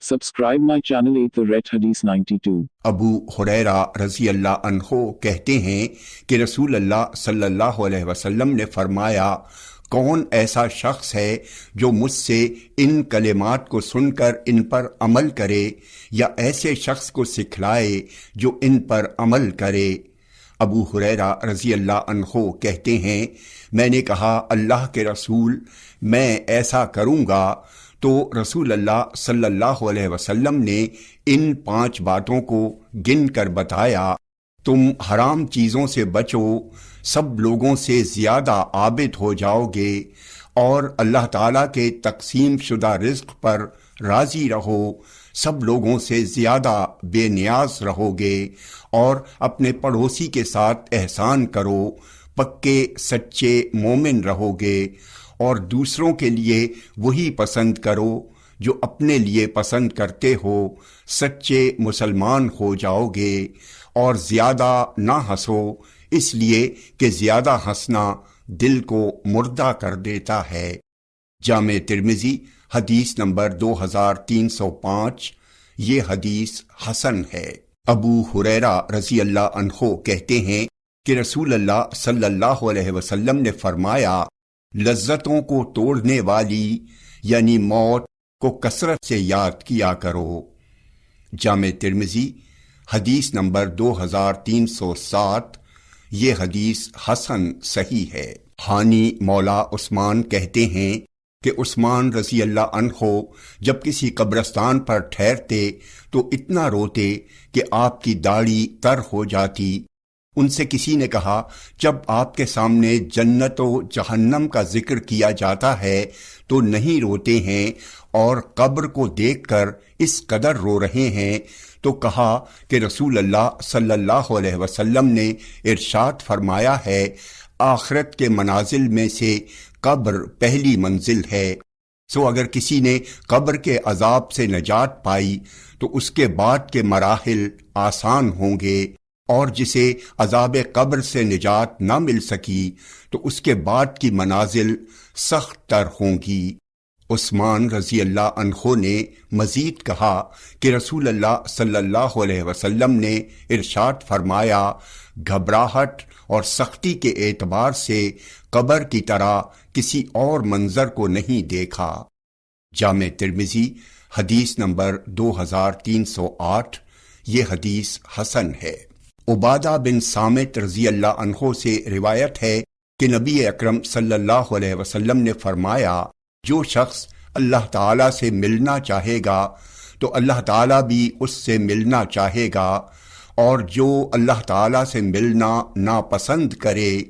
Subscribe my channel 8 The Red Hadith 92. ابو ہریرہ رضی اللہ عنہ کہتے ہیں کہ رسول اللہ صلی اللہ علیہ وسلم نے فرمایا، کون ایسا شخص ہے جو مجھ سے ان کلمات کو سن کر ان پر عمل کرے یا ایسے شخص کو سکھلائے جو ان پر عمل کرے؟ ابو ہریرہ رضی اللہ عنہ کہتے ہیں، میں نے کہا اللہ کے رسول، میں ایسا کروں گا تو رسول اللہ صلی اللہ علیہ وسلم نے ان 5 باتوں کو گن کر بتایا: تم حرام چیزوں سے بچو، سب لوگوں سے زیادہ عابد ہو جاؤ گے، اور اللہ تعالیٰ کے تقسیم شدہ رزق پر راضی رہو، سب لوگوں سے زیادہ بے نیاز رہو گے، اور اپنے پڑوسی کے ساتھ احسان کرو، پکے سچے مومن رہو گے، اور دوسروں کے لیے وہی پسند کرو جو اپنے لیے پسند کرتے ہو، سچے مسلمان ہو جاؤ گے، اور زیادہ نہ ہنسو، اس لیے کہ زیادہ ہنسنا دل کو مردہ کر دیتا ہے۔ جامع ترمذی حدیث نمبر 2305۔ یہ حدیث حسن ہے۔ ابو ہریرہ رضی اللہ عنہ کہتے ہیں کہ رسول اللہ صلی اللہ علیہ وسلم نے فرمایا، لذتوں کو توڑنے والی یعنی موت کو کثرت سے یاد کیا کرو۔ جامع ترمذی حدیث نمبر 2307۔ یہ حدیث حسن صحیح ہے۔ حانی مولا عثمان کہتے ہیں کہ عثمان رضی اللہ عنہ جب کسی قبرستان پر ٹھہرتے تو اتنا روتے کہ آپ کی داڑھی تر ہو جاتی۔ ان سے کسی نے کہا، جب آپ کے سامنے جنت و جہنم کا ذکر کیا جاتا ہے تو نہیں روتے ہیں، اور قبر کو دیکھ کر اس قدر رو رہے ہیں؟ تو کہا کہ رسول اللہ صلی اللہ علیہ وسلم نے ارشاد فرمایا ہے، آخرت کے منازل میں سے قبر پہلی منزل ہے، سو اگر کسی نے قبر کے عذاب سے نجات پائی تو اس کے بعد کے مراحل آسان ہوں گے، اور جسے عذاب قبر سے نجات نہ مل سکی تو اس کے بعد کی منازل سخت تر ہوں گی۔ عثمان رضی اللہ عنہ نے مزید کہا کہ رسول اللہ صلی اللہ علیہ وسلم نے ارشاد فرمایا، گھبراہٹ اور سختی کے اعتبار سے قبر کی طرح کسی اور منظر کو نہیں دیکھا۔ جامع ترمذی حدیث نمبر 2308۔ یہ حدیث حسن ہے۔ عبادہ بن صامت رضی اللہ عنہ سے روایت ہے کہ نبی اکرم صلی اللہ علیہ وسلم نے فرمایا، جو شخص اللہ تعالیٰ سے ملنا چاہے گا تو اللہ تعالیٰ بھی اس سے ملنا چاہے گا، اور جو اللہ تعالیٰ سے ملنا ناپسند کرے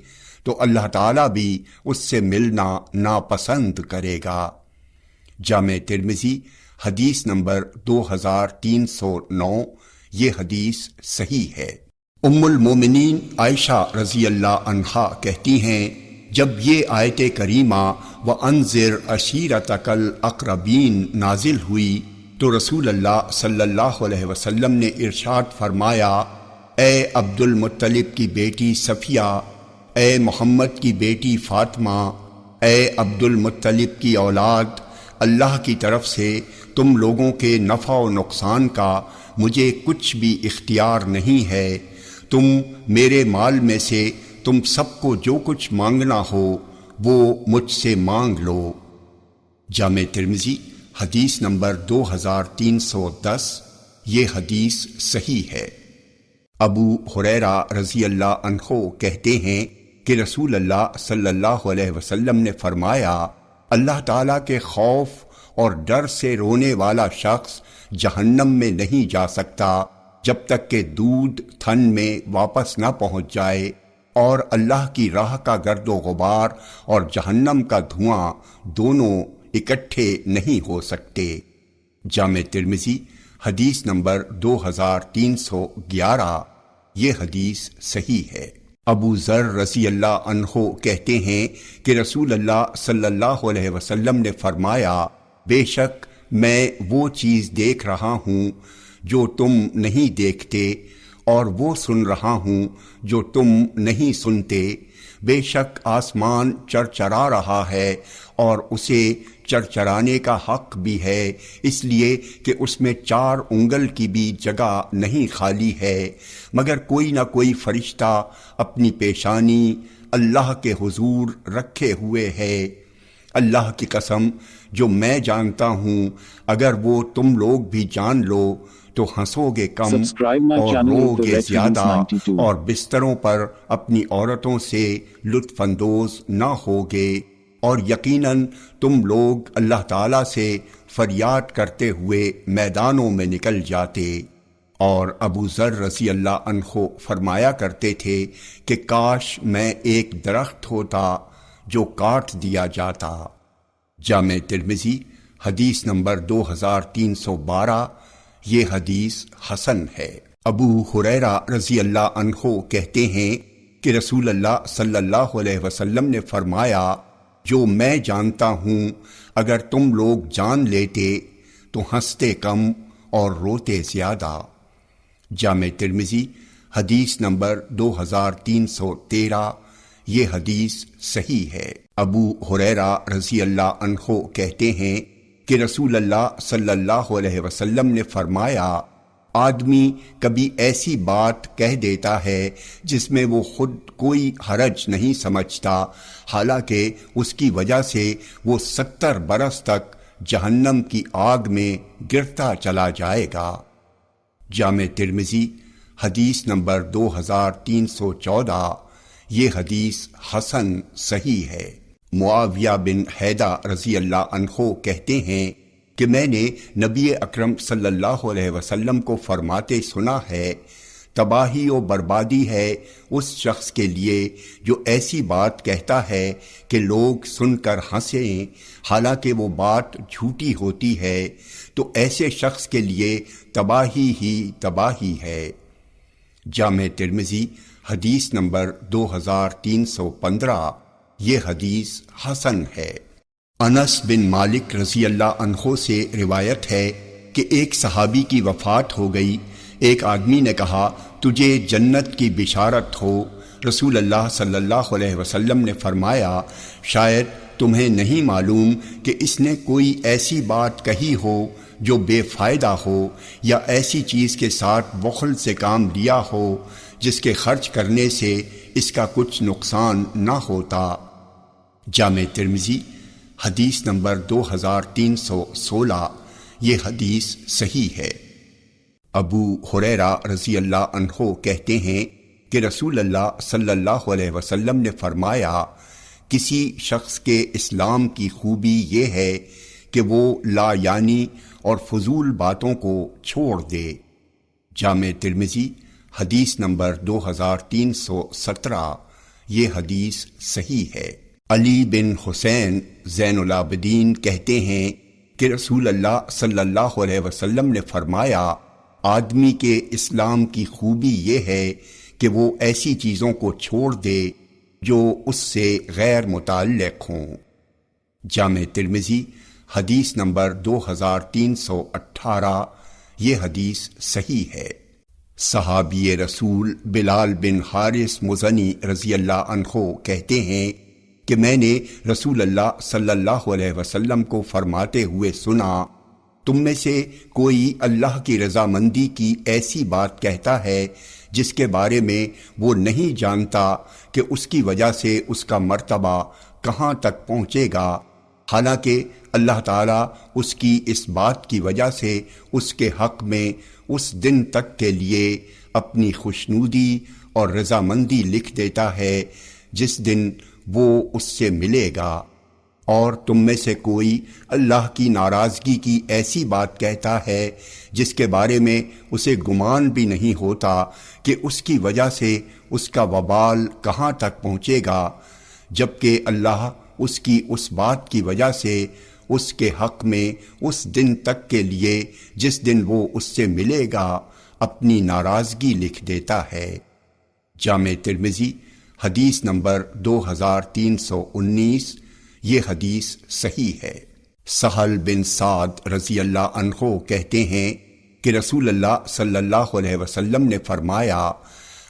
تو اللہ تعالیٰ بھی اس سے ملنا ناپسند کرے گا۔ جامع ترمذی حدیث نمبر 2309۔ یہ حدیث صحیح ہے۔ ام المومنین عائشہ رضی اللہ عنہا کہتی ہیں، جب یہ آیت کریمہ وَأَنذِرْ عَشِيرَتَكَ الْأَقْرَبِينَ نازل ہوئی تو رسول اللہ صلی اللہ علیہ وسلم نے ارشاد فرمایا، اے عبد المطلب کی بیٹی صفیہ، اے محمد کی بیٹی فاطمہ، اے عبد المطلب کی اولاد، اللہ کی طرف سے تم لوگوں کے نفع و نقصان کا مجھے کچھ بھی اختیار نہیں ہے، تم میرے مال میں سے تم سب کو جو کچھ مانگنا ہو وہ مجھ سے مانگ لو۔ جامع ترمذی حدیث نمبر 2310۔ یہ حدیث صحیح ہے۔ ابو ہریرہ رضی اللہ عنہ کہتے ہیں کہ رسول اللہ صلی اللہ علیہ وسلم نے فرمایا، اللہ تعالیٰ کے خوف اور ڈر سے رونے والا شخص جہنم میں نہیں جا سکتا جب تک کہ دودھ تھن میں واپس نہ پہنچ جائے، اور اللہ کی راہ کا گرد و غبار اور جہنم کا دھواں دونوں اکٹھے نہیں ہو سکتے۔ جامع ترمذی حدیث نمبر 2311۔ یہ حدیث صحیح ہے۔ ابو ذر رضی اللہ عنہ کہتے ہیں کہ رسول اللہ صلی اللہ علیہ وسلم نے فرمایا، بے شک میں وہ چیز دیکھ رہا ہوں جو تم نہیں دیکھتے، اور وہ سن رہا ہوں جو تم نہیں سنتے، بے شک آسمان چرچرا رہا ہے اور اسے چرچرانے کا حق بھی ہے، اس لیے کہ اس میں 4 انگل کی بھی جگہ نہیں خالی ہے، مگر کوئی نہ کوئی فرشتہ اپنی پیشانی اللہ کے حضور رکھے ہوئے ہے۔ اللہ کی قسم، جو میں جانتا ہوں اگر وہ تم لوگ بھی جان لو تو ہنسو گے کم Subscribe my اور channel رو to گے Red زیادہ، Hadith 92. اور بستروں پر اپنی عورتوں سے لطف اندوز نہ ہوگے، اور یقیناً تم لوگ اللہ تعالیٰ سے فریاد کرتے ہوئے میدانوں میں نکل جاتے۔ اور ابو ذر رضی اللہ عنہ فرمایا کرتے تھے کہ کاش میں ایک درخت ہوتا جو کاٹ دیا جاتا۔ جامع ترمذی حدیث نمبر 2312، یہ حدیث حسن ہے۔ ابو ہریرہ رضی اللہ عنہ کہتے ہیں کہ رسول اللہ صلی اللہ علیہ وسلم نے فرمایا، جو میں جانتا ہوں اگر تم لوگ جان لیتے تو ہنستے کم اور روتے زیادہ۔ جامع ترمذی حدیث نمبر 2313، یہ حدیث صحیح ہے۔ ابو ہریرہ رضی اللہ عنہ کہتے ہیں کہ رسول اللہ صلی اللہ علیہ وسلم نے فرمایا، آدمی کبھی ایسی بات کہہ دیتا ہے جس میں وہ خود کوئی حرج نہیں سمجھتا، حالانکہ اس کی وجہ سے وہ 70 برس تک جہنم کی آگ میں گرتا چلا جائے گا۔ جامع ترمذی حدیث نمبر 2314، یہ حدیث حسن صحیح ہے۔ معاویہ بن حیدہ رضی اللہ عنہ کہتے ہیں کہ میں نے نبی اکرم صلی اللہ علیہ وسلم کو فرماتے سنا ہے، تباہی و بربادی ہے اس شخص کے لیے جو ایسی بات کہتا ہے کہ لوگ سن کر ہنسیں حالانکہ وہ بات جھوٹی ہوتی ہے، تو ایسے شخص کے لیے تباہی ہی تباہی ہے۔ جامع ترمذی حدیث نمبر 2315، یہ حدیث حسن ہے۔ انس بن مالک رضی اللہ عنہ سے روایت ہے کہ ایک صحابی کی وفات ہو گئی۔ ایک آدمی نے کہا، تجھے جنت کی بشارت ہو۔ رسول اللہ صلی اللہ علیہ وسلم نے فرمایا، شاید تمہیں نہیں معلوم کہ اس نے کوئی ایسی بات کہی ہو جو بے فائدہ ہو، یا ایسی چیز کے ساتھ بخل سے کام لیا ہو جس کے خرچ کرنے سے اس کا کچھ نقصان نہ ہوتا۔ جامع ترمذی حدیث نمبر 2316، یہ حدیث صحیح ہے۔ ابو ہریرہ رضی اللہ عنہ کہتے ہیں کہ رسول اللہ صلی اللہ علیہ وسلم نے فرمایا، کسی شخص کے اسلام کی خوبی یہ ہے کہ وہ لا یعنی اور فضول باتوں کو چھوڑ دے۔ جامع ترمذی حدیث نمبر 2317، یہ حدیث صحیح ہے۔ علی بن حسین زین العابدین کہتے ہیں کہ رسول اللہ صلی اللہ علیہ وسلم نے فرمایا، آدمی کے اسلام کی خوبی یہ ہے کہ وہ ایسی چیزوں کو چھوڑ دے جو اس سے غیر متعلق ہوں۔ جامع ترمذی حدیث نمبر 2318، یہ حدیث صحیح ہے۔ صحابی رسول بلال بن حارث مزنی رضی اللہ عنہ کہتے ہیں کہ میں نے رسول اللہ صلی اللہ علیہ وسلم کو فرماتے ہوئے سنا، تم میں سے کوئی اللہ کی رضامندی کی ایسی بات کہتا ہے جس کے بارے میں وہ نہیں جانتا کہ اس کی وجہ سے اس کا مرتبہ کہاں تک پہنچے گا، حالانکہ اللہ تعالیٰ اس کی اس بات کی وجہ سے اس کے حق میں اس دن تک کے لیے اپنی خوشنودی اور رضامندی لکھ دیتا ہے جس دن وہ اس سے ملے گا۔ اور تم میں سے کوئی اللہ کی ناراضگی کی ایسی بات کہتا ہے جس کے بارے میں اسے گمان بھی نہیں ہوتا کہ اس کی وجہ سے اس کا وبال کہاں تک پہنچے گا، جبکہ اللہ اس کی اس بات کی وجہ سے اس کے حق میں اس دن تک کے لیے جس دن وہ اس سے ملے گا اپنی ناراضگی لکھ دیتا ہے۔ جامع ترمذی حدیث نمبر 2319، یہ حدیث صحیح ہے۔ سہل بن سعد رضی اللہ عنہ کہتے ہیں کہ رسول اللہ صلی اللہ علیہ وسلم نے فرمایا،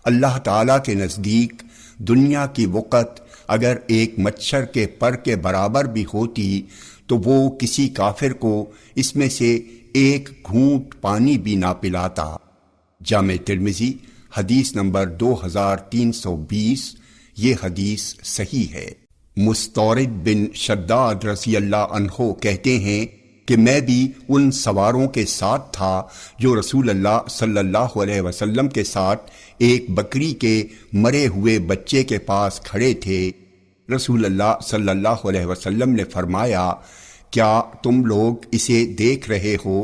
اللہ تعالیٰ کے نزدیک دنیا کی وقت اگر ایک مچھر کے پر کے برابر بھی ہوتی تو وہ کسی کافر کو اس میں سے ایک گھونٹ پانی بھی نہ پلاتا۔ جامع ترمذی حدیث نمبر 2320، یہ حدیث صحیح ہے۔ مستورد بن شداد رضی اللہ عنہ کہتے ہیں کہ میں بھی ان سواروں کے ساتھ تھا جو رسول اللہ صلی اللہ علیہ وسلم کے ساتھ ایک بکری کے مرے ہوئے بچے کے پاس کھڑے تھے۔ رسول اللہ صلی اللہ علیہ وسلم نے فرمایا، کیا تم لوگ اسے دیکھ رہے ہو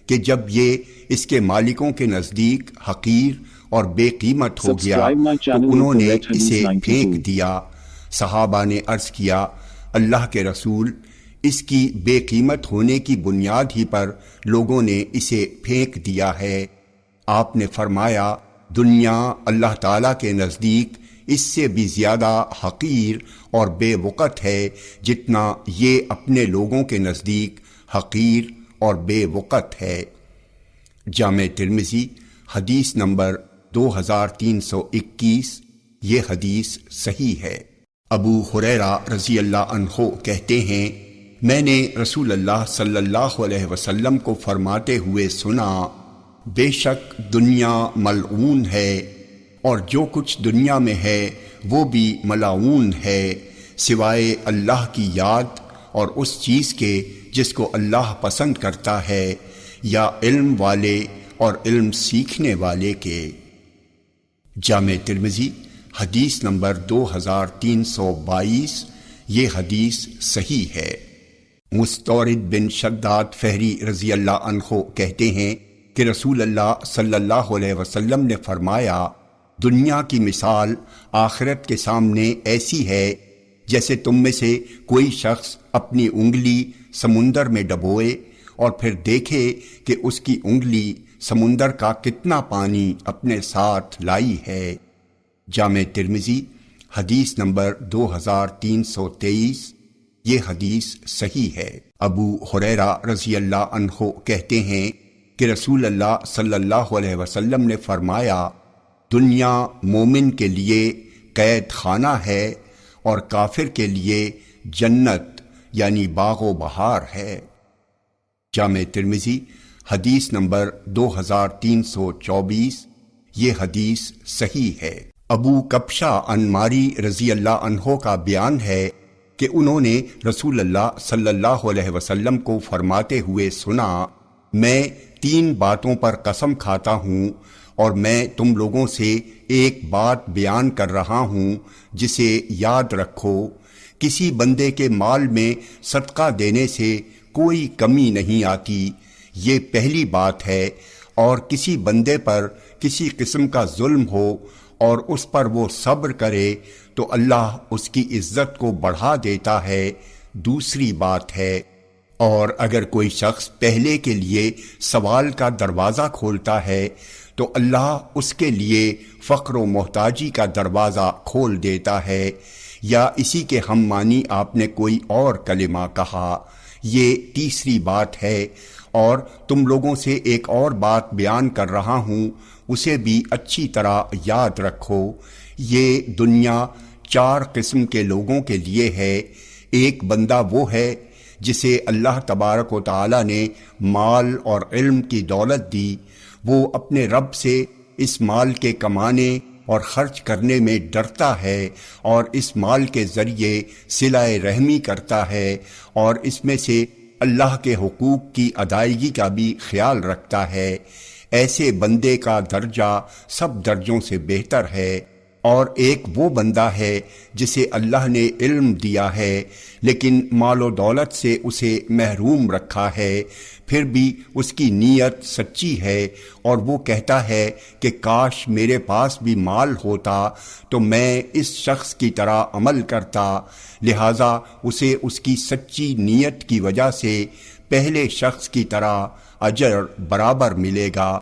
کہ جب یہ اس کے مالکوں کے نزدیک حقیر اور بے قیمت ہو گیا تو انہوں نے اسے پھینک دیا۔ صحابہ نے عرض کیا، اللہ کے رسول، اس کی بے قیمت ہونے کی بنیاد ہی پر لوگوں نے اسے پھینک دیا ہے۔ آپ نے فرمایا، دنیا اللہ تعالیٰ کے نزدیک اس سے بھی زیادہ حقیر اور بے وقت ہے جتنا یہ اپنے لوگوں کے نزدیک حقیر اور بے وقت ہے۔ جامع ترمذی حدیث نمبر 2321، یہ حدیث صحیح ہے۔ ابو ہریرہ رضی اللہ عنہ کہتے ہیں، میں نے رسول اللہ صلی اللہ علیہ وسلم کو فرماتے ہوئے سنا، بے شک دنیا ملعون ہے اور جو کچھ دنیا میں ہے وہ بھی ملعون ہے سوائے اللہ کی یاد اور اس چیز کے جس کو اللہ پسند کرتا ہے، یا علم والے اور علم سیکھنے والے کے۔ جامع ترمذی حدیث نمبر 2322، یہ حدیث صحیح ہے۔ مستورد بن شداد فہری رضی اللہ عنہ کہتے ہیں کہ رسول اللہ صلی اللہ علیہ وسلم نے فرمایا، دنیا کی مثال آخرت کے سامنے ایسی ہے جیسے تم میں سے کوئی شخص اپنی انگلی سمندر میں ڈبوئے اور پھر دیکھے کہ اس کی انگلی سمندر کا کتنا پانی اپنے ساتھ لائی ہے۔ جامع ترمذی حدیث نمبر 2323، یہ حدیث صحیح ہے۔ ابو ہریرہ رضی اللہ عنہ کہتے ہیں کہ رسول اللہ صلی اللہ علیہ وسلم نے فرمایا، دنیا مومن کے لیے قید خانہ ہے اور کافر کے لیے جنت یعنی باغ و بہار ہے۔ جامع ترمذی حدیث نمبر 2324، یہ حدیث صحیح ہے۔ ابو کبشہ انماری رضی اللہ عنہ کا بیان ہے کہ انہوں نے رسول اللہ صلی اللہ علیہ وسلم کو فرماتے ہوئے سنا، میں 3 باتوں پر قسم کھاتا ہوں اور میں تم لوگوں سے ایک بات بیان کر رہا ہوں جسے یاد رکھو، کسی بندے کے مال میں صدقہ دینے سے کوئی کمی نہیں آتی، یہ پہلی بات ہے، اور کسی بندے پر کسی قسم کا ظلم ہو اور اس پر وہ صبر کرے تو اللہ اس کی عزت کو بڑھا دیتا ہے، دوسری بات ہے، اور اگر کوئی شخص پہلے کے لیے سوال کا دروازہ کھولتا ہے تو اللہ اس کے لیے فقر و محتاجی کا دروازہ کھول دیتا ہے، یا اسی کے ہم معنی آپ نے کوئی اور کلمہ کہا، یہ تیسری بات ہے، اور تم لوگوں سے ایک اور بات بیان کر رہا ہوں، اسے بھی اچھی طرح یاد رکھو، یہ دنیا 4 قسم کے لوگوں کے لیے ہے۔ ایک بندہ وہ ہے جسے اللہ تبارک و تعالی نے مال اور علم کی دولت دی، وہ اپنے رب سے اس مال کے کمانے اور خرچ کرنے میں ڈرتا ہے اور اس مال کے ذریعے صلہ رحمی کرتا ہے اور اس میں سے اللہ کے حقوق کی ادائیگی کا بھی خیال رکھتا ہے۔ ایسے بندے کا درجہ سب درجوں سے بہتر ہے۔ اور ایک وہ بندہ ہے جسے اللہ نے علم دیا ہے لیکن مال و دولت سے اسے محروم رکھا ہے، پھر بھی اس کی نیت سچی ہے اور وہ کہتا ہے کہ کاش میرے پاس بھی مال ہوتا تو میں اس شخص کی طرح عمل کرتا، لہٰذا اسے اس کی سچی نیت کی وجہ سے پہلے شخص کی طرح اجر برابر ملے گا۔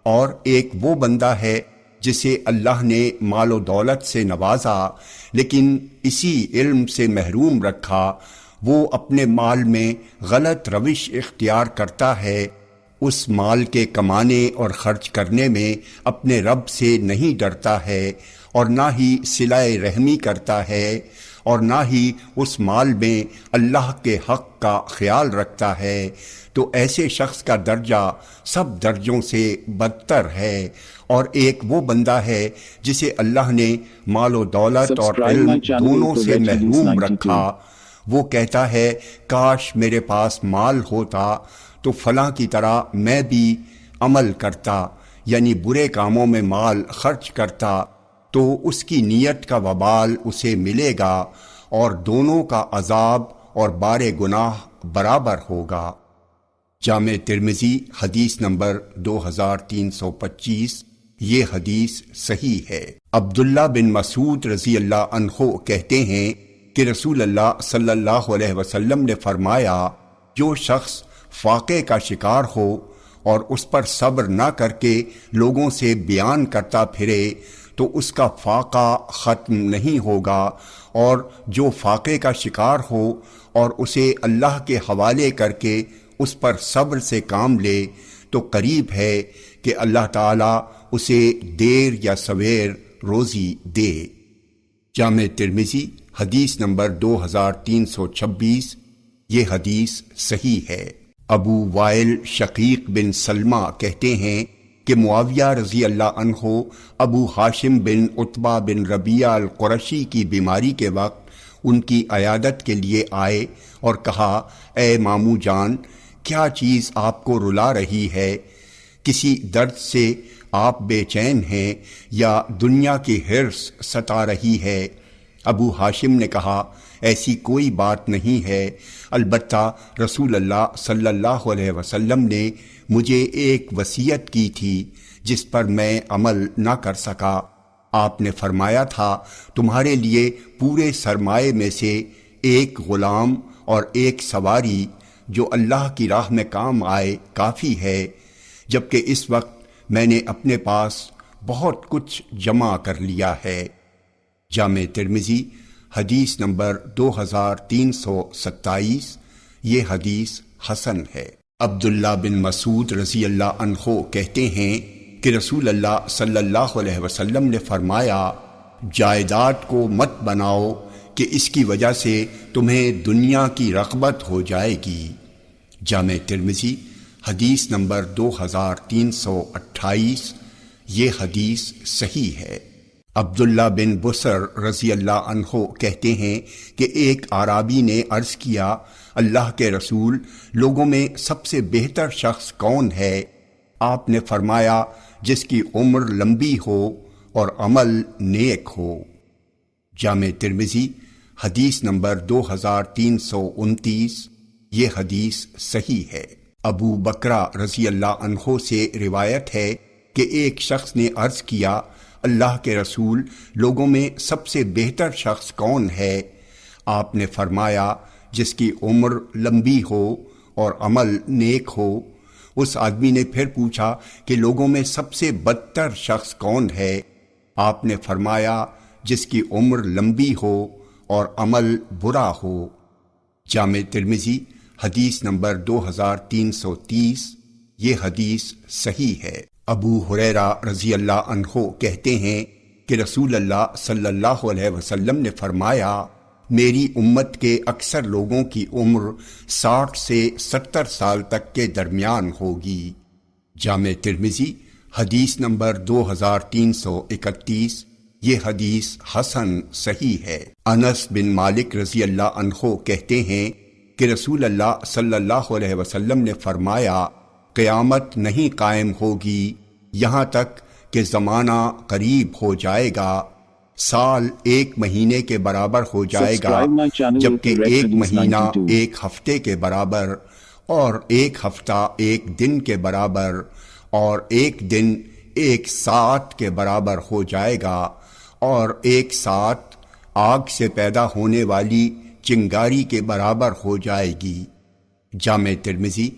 اور ایک وہ بندہ ہے جسے اللہ نے مال و دولت سے نوازا لیکن اسی علم سے محروم رکھا، وہ اپنے مال میں غلط روش اختیار کرتا ہے اس مال کے کمانے اور خرچ کرنے میں اپنے رب سے نہیں ڈرتا ہے اور نہ ہی صلہ رحمی کرتا ہے اور نہ ہی اس مال میں اللہ کے حق کا خیال رکھتا ہے تو ایسے شخص کا درجہ سب درجوں سے بدتر ہے، اور ایک وہ بندہ ہے جسے اللہ نے مال و دولت اور Subscribe علم my channel دونوں to سے Red Hadith محروم 92. رکھا۔ وہ کہتا ہے کاش میرے پاس مال ہوتا تو فلاں کی طرح میں بھی عمل کرتا، یعنی برے کاموں میں مال خرچ کرتا، تو اس کی نیت کا وبال اسے ملے گا اور دونوں کا عذاب اور بار گناہ برابر ہوگا۔ جامع ترمذی حدیث نمبر 2325۔ یہ حدیث صحیح ہے۔ عبداللہ بن مسعود رضی اللہ عنہ کہتے ہیں کہ رسول اللہ صلی اللہ علیہ وسلم نے فرمایا، جو شخص فاقے کا شکار ہو اور اس پر صبر نہ کر کے لوگوں سے بیان کرتا پھرے تو اس کا فاقہ ختم نہیں ہوگا، اور جو فاقے کا شکار ہو اور اسے اللہ کے حوالے کر کے اس پر صبر سے کام لے تو قریب ہے کہ اللہ تعالیٰ اسے دیر یا سویر روزی دے۔ جامع ترمذی حدیث نمبر 2326۔ یہ حدیث صحیح ہے۔ ابو وائل شقیق بن سلمہ کہتے ہیں کہ معاویہ رضی اللہ عنہ ابو ہاشم بن عتبہ بن ربیعہ القرشی کی بیماری کے وقت ان کی عیادت کے لیے آئے اور کہا، اے ماموں جان، کیا چیز آپ کو رلا رہی ہے؟ کسی درد سے آپ بے چین ہیں یا دنیا کی حرص ستا رہی ہے؟ ابو ہاشم نے کہا، ایسی کوئی بات نہیں ہے، البتہ رسول اللہ صلی اللہ علیہ وسلم نے مجھے ایک وصیت کی تھی جس پر میں عمل نہ کر سکا۔ آپ نے فرمایا تھا، تمہارے لیے پورے سرمایے میں سے ایک غلام اور ایک سواری جو اللہ کی راہ میں کام آئے کافی ہے، جبکہ اس وقت میں نے اپنے پاس بہت کچھ جمع کر لیا ہے۔ جامع ترمذی حدیث نمبر 2327۔ یہ حدیث حسن ہے۔ عبداللہ بن مسعود رضی اللہ عنہ کہتے ہیں کہ رسول اللہ صلی اللہ علیہ وسلم نے فرمایا، جائیداد کو مت بناؤ کہ اس کی وجہ سے تمہیں دنیا کی رغبت ہو جائے گی۔ جامع ترمذی حدیث نمبر 2328۔ یہ حدیث صحیح ہے۔ عبداللہ بن بصر رضی اللہ عنہ کہتے ہیں کہ ایک اعرابی نے عرض کیا، اللہ کے رسول، لوگوں میں سب سے بہتر شخص کون ہے؟ آپ نے فرمایا، جس کی عمر لمبی ہو اور عمل نیک ہو۔ جامع ترمذی حدیث نمبر 2329۔ یہ حدیث صحیح ہے۔ ابو بکرہ رضی اللہ عنہ سے روایت ہے کہ ایک شخص نے عرض کیا، اللہ کے رسول، لوگوں میں سب سے بہتر شخص کون ہے؟ آپ نے فرمایا، جس کی عمر لمبی ہو اور عمل نیک ہو۔ اس آدمی نے پھر پوچھا کہ لوگوں میں سب سے بدتر شخص کون ہے؟ آپ نے فرمایا، جس کی عمر لمبی ہو اور عمل برا ہو۔ جامع ترمذی حدیث نمبر 2330۔ یہ حدیث صحیح ہے۔ ابو ہریرہ رضی اللہ عنہ کہتے ہیں کہ رسول اللہ صلی اللہ علیہ وسلم نے فرمایا، میری امت کے اکثر لوگوں کی عمر 60 سے 70 سال تک کے درمیان ہوگی۔ جامع ترمذی حدیث نمبر 2331۔ یہ حدیث حسن صحیح ہے۔ انس بن مالک رضی اللہ عنہ کہتے ہیں کہ رسول اللہ صلی اللہ علیہ وسلم نے فرمایا، قیامت نہیں قائم ہوگی یہاں تک کہ زمانہ قریب ہو جائے گا، سال ایک مہینے کے برابر ہو جائے گا، جبکہ ایک مہینہ ایک ہفتے کے برابر، اور ایک ہفتہ ایک دن کے برابر، اور ایک دن ایک ساعت کے برابر ہو جائے گا، اور ایک ساعت آگ سے پیدا ہونے والی چنگاری کے برابر ہو جائے گی۔ جامع ترمذی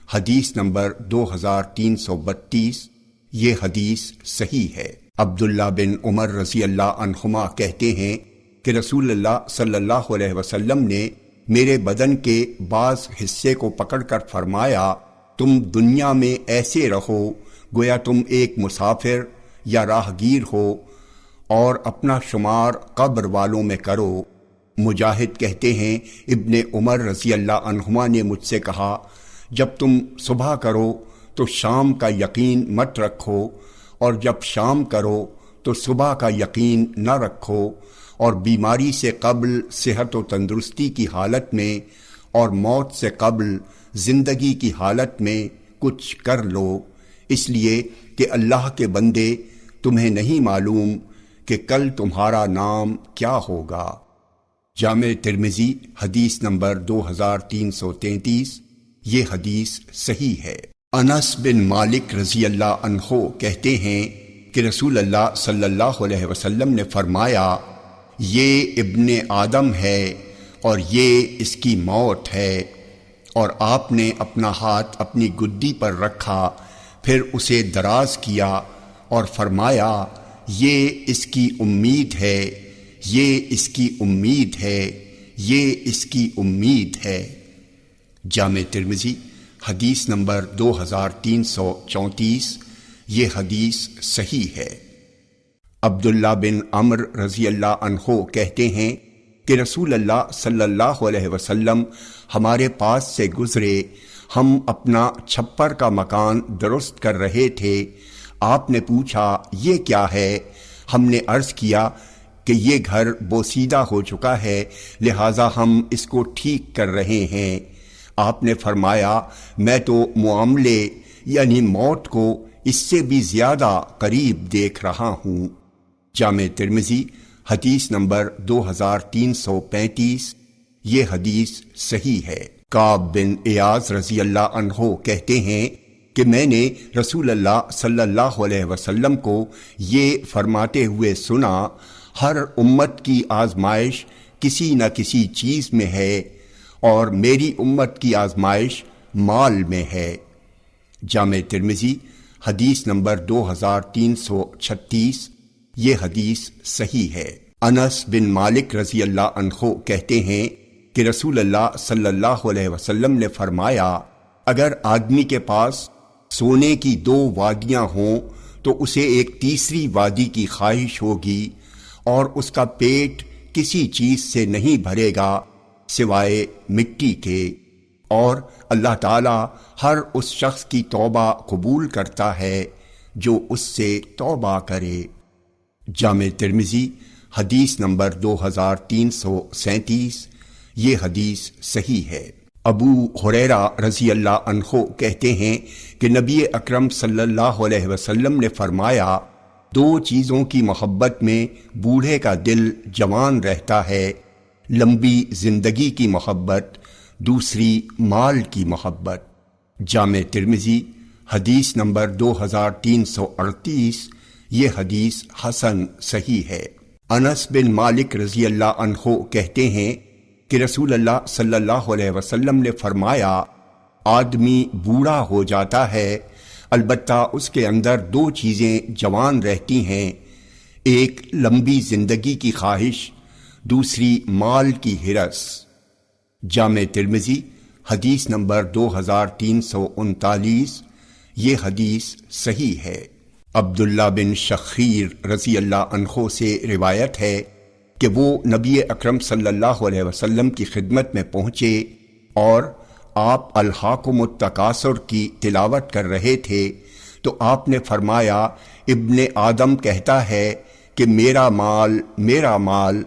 حدیث نمبر 2332۔ یہ حدیث صحیح ہے۔ عبداللہ بن عمر رضی اللہ عنہما کہتے ہیں کہ رسول اللہ صلی اللہ علیہ وسلم نے میرے بدن کے بعض حصے کو پکڑ کر فرمایا، تم دنیا میں ایسے رہو گویا تم ایک مسافر یا راہگیر ہو اور اپنا شمار قبر والوں میں کرو۔ مجاہد کہتے ہیں ابن عمر رضی اللہ عنہما نے مجھ سے کہا، جب تم صبح کرو تو شام کا یقین مت رکھو، اور جب شام کرو تو صبح کا یقین نہ رکھو، اور بیماری سے قبل صحت و تندرستی کی حالت میں اور موت سے قبل زندگی کی حالت میں کچھ کر لو، اس لیے کہ اللہ کے بندے تمہیں نہیں معلوم کہ کل تمہارا نام کیا ہوگا۔ جامع ترمذی حدیث نمبر 2333، یہ حدیث صحیح ہے۔ انس بن مالک رضی اللہ عنہ کہتے ہیں کہ رسول اللہ صلی اللہ علیہ وسلم نے فرمایا، یہ ابن آدم ہے اور یہ اس کی موت ہے، اور آپ نے اپنا ہاتھ اپنی گدی پر رکھا، پھر اسے دراز کیا اور فرمایا، یہ اس کی امید ہے، یہ اس کی امید ہے، یہ اس کی امید ہے۔ جامع ترمذی حدیث نمبر 2334، یہ حدیث صحیح ہے۔ عبداللہ بن عمرو رضی اللہ عنہ کہتے ہیں کہ رسول اللہ صلی اللہ علیہ وسلم ہمارے پاس سے گزرے، ہم اپنا چھپر کا مکان درست کر رہے تھے، آپ نے پوچھا یہ کیا ہے؟ ہم نے عرض کیا کہ یہ گھر بوسیدہ ہو چکا ہے، لہٰذا ہم اس کو ٹھیک کر رہے ہیں۔ آپ نے فرمایا، میں تو معاملے یعنی موت کو اس سے بھی زیادہ قریب دیکھ رہا ہوں۔ جامع ترمذی حدیث نمبر 2335، یہ حدیث صحیح ہے۔ کعب بن ایاز رضی اللہ عنہ کہتے ہیں کہ میں نے رسول اللہ صلی اللہ علیہ وسلم کو یہ فرماتے ہوئے سنا، ہر امت کی آزمائش کسی نہ کسی چیز میں ہے، اور میری امت کی آزمائش مال میں ہے۔ جامع ترمذی حدیث نمبر 2336، یہ حدیث صحیح ہے۔ انس بن مالک رضی اللہ عنہ کہتے ہیں کہ رسول اللہ صلی اللہ علیہ وسلم نے فرمایا، اگر آدمی کے پاس سونے کی 2 وادیاں ہوں تو اسے ایک تیسری وادی کی خواہش ہوگی، اور اس کا پیٹ کسی چیز سے نہیں بھرے گا سوائے مٹی کے، اور اللہ تعالیٰ ہر اس شخص کی توبہ قبول کرتا ہے جو اس سے توبہ کرے۔ جامع ترمذی حدیث نمبر 2337، یہ حدیث صحیح ہے۔ ابو ہریرہ رضی اللہ عنہ کہتے ہیں کہ نبی اکرم صلی اللہ علیہ وسلم نے فرمایا، 2 چیزوں کی محبت میں بوڑھے کا دل جوان رہتا ہے، لمبی زندگی کی محبت، دوسری مال کی محبت۔ جامع ترمذی حدیث نمبر 2338، یہ حدیث حسن صحیح ہے۔ انس بن مالک رضی اللہ عنہ کہتے ہیں کہ رسول اللہ صلی اللہ علیہ وسلم نے فرمایا، آدمی بوڑھا ہو جاتا ہے، البتہ اس کے اندر 2 چیزیں جوان رہتی ہیں، ایک لمبی زندگی کی خواہش، دوسری مال کی ہرس۔ جامع ترمذی حدیث نمبر 2339، یہ حدیث صحیح ہے۔ عبداللہ بن شخیر رضی اللہ عنہ سے روایت ہے کہ وہ نبی اکرم صلی اللہ علیہ وسلم کی خدمت میں پہنچے اور آپ الہاکم التکاثر کی تلاوت کر رہے تھے، تو آپ نے فرمایا، ابن آدم کہتا ہے کہ میرا مال میرا مال،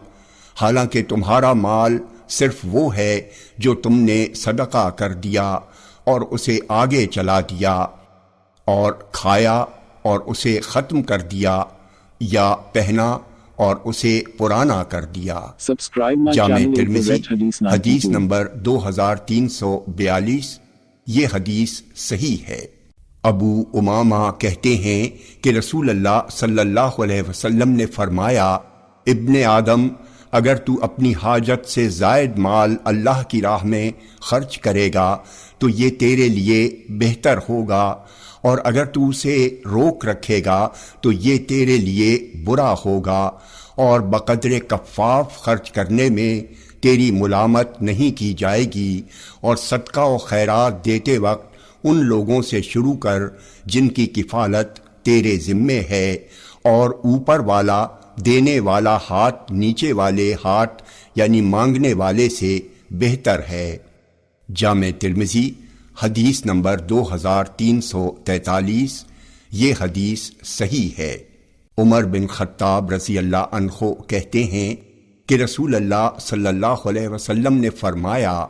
حالانکہ تمہارا مال صرف وہ ہے جو تم نے صدقہ کر دیا اور اسے آگے چلا دیا، اور کھایا اور اسے ختم کر دیا، یا پہنا اور اسے پرانا کر دیا۔ جامع ترمذی حدیث نمبر 2342، یہ حدیث صحیح ہے۔ ابو امامہ کہتے ہیں کہ رسول اللہ صلی اللہ علیہ وسلم نے فرمایا، ابن آدم، اگر تو اپنی حاجت سے زائد مال اللہ کی راہ میں خرچ کرے گا تو یہ تیرے لیے بہتر ہوگا، اور اگر تو اسے روک رکھے گا تو یہ تیرے لیے برا ہوگا، اور بقدر کفاف خرچ کرنے میں تیری ملامت نہیں کی جائے گی، اور صدقہ و خیرات دیتے وقت ان لوگوں سے شروع کر جن کی کفالت تیرے ذمے ہے، اور اوپر والا دینے والا ہاتھ نیچے والے ہاتھ یعنی مانگنے والے سے بہتر ہے۔ جامع ترمذی حدیث نمبر 2343، یہ حدیث صحیح ہے۔ عمر بن خطاب رضی اللہ عنہ کہتے ہیں کہ رسول اللہ صلی اللہ علیہ وسلم نے فرمایا،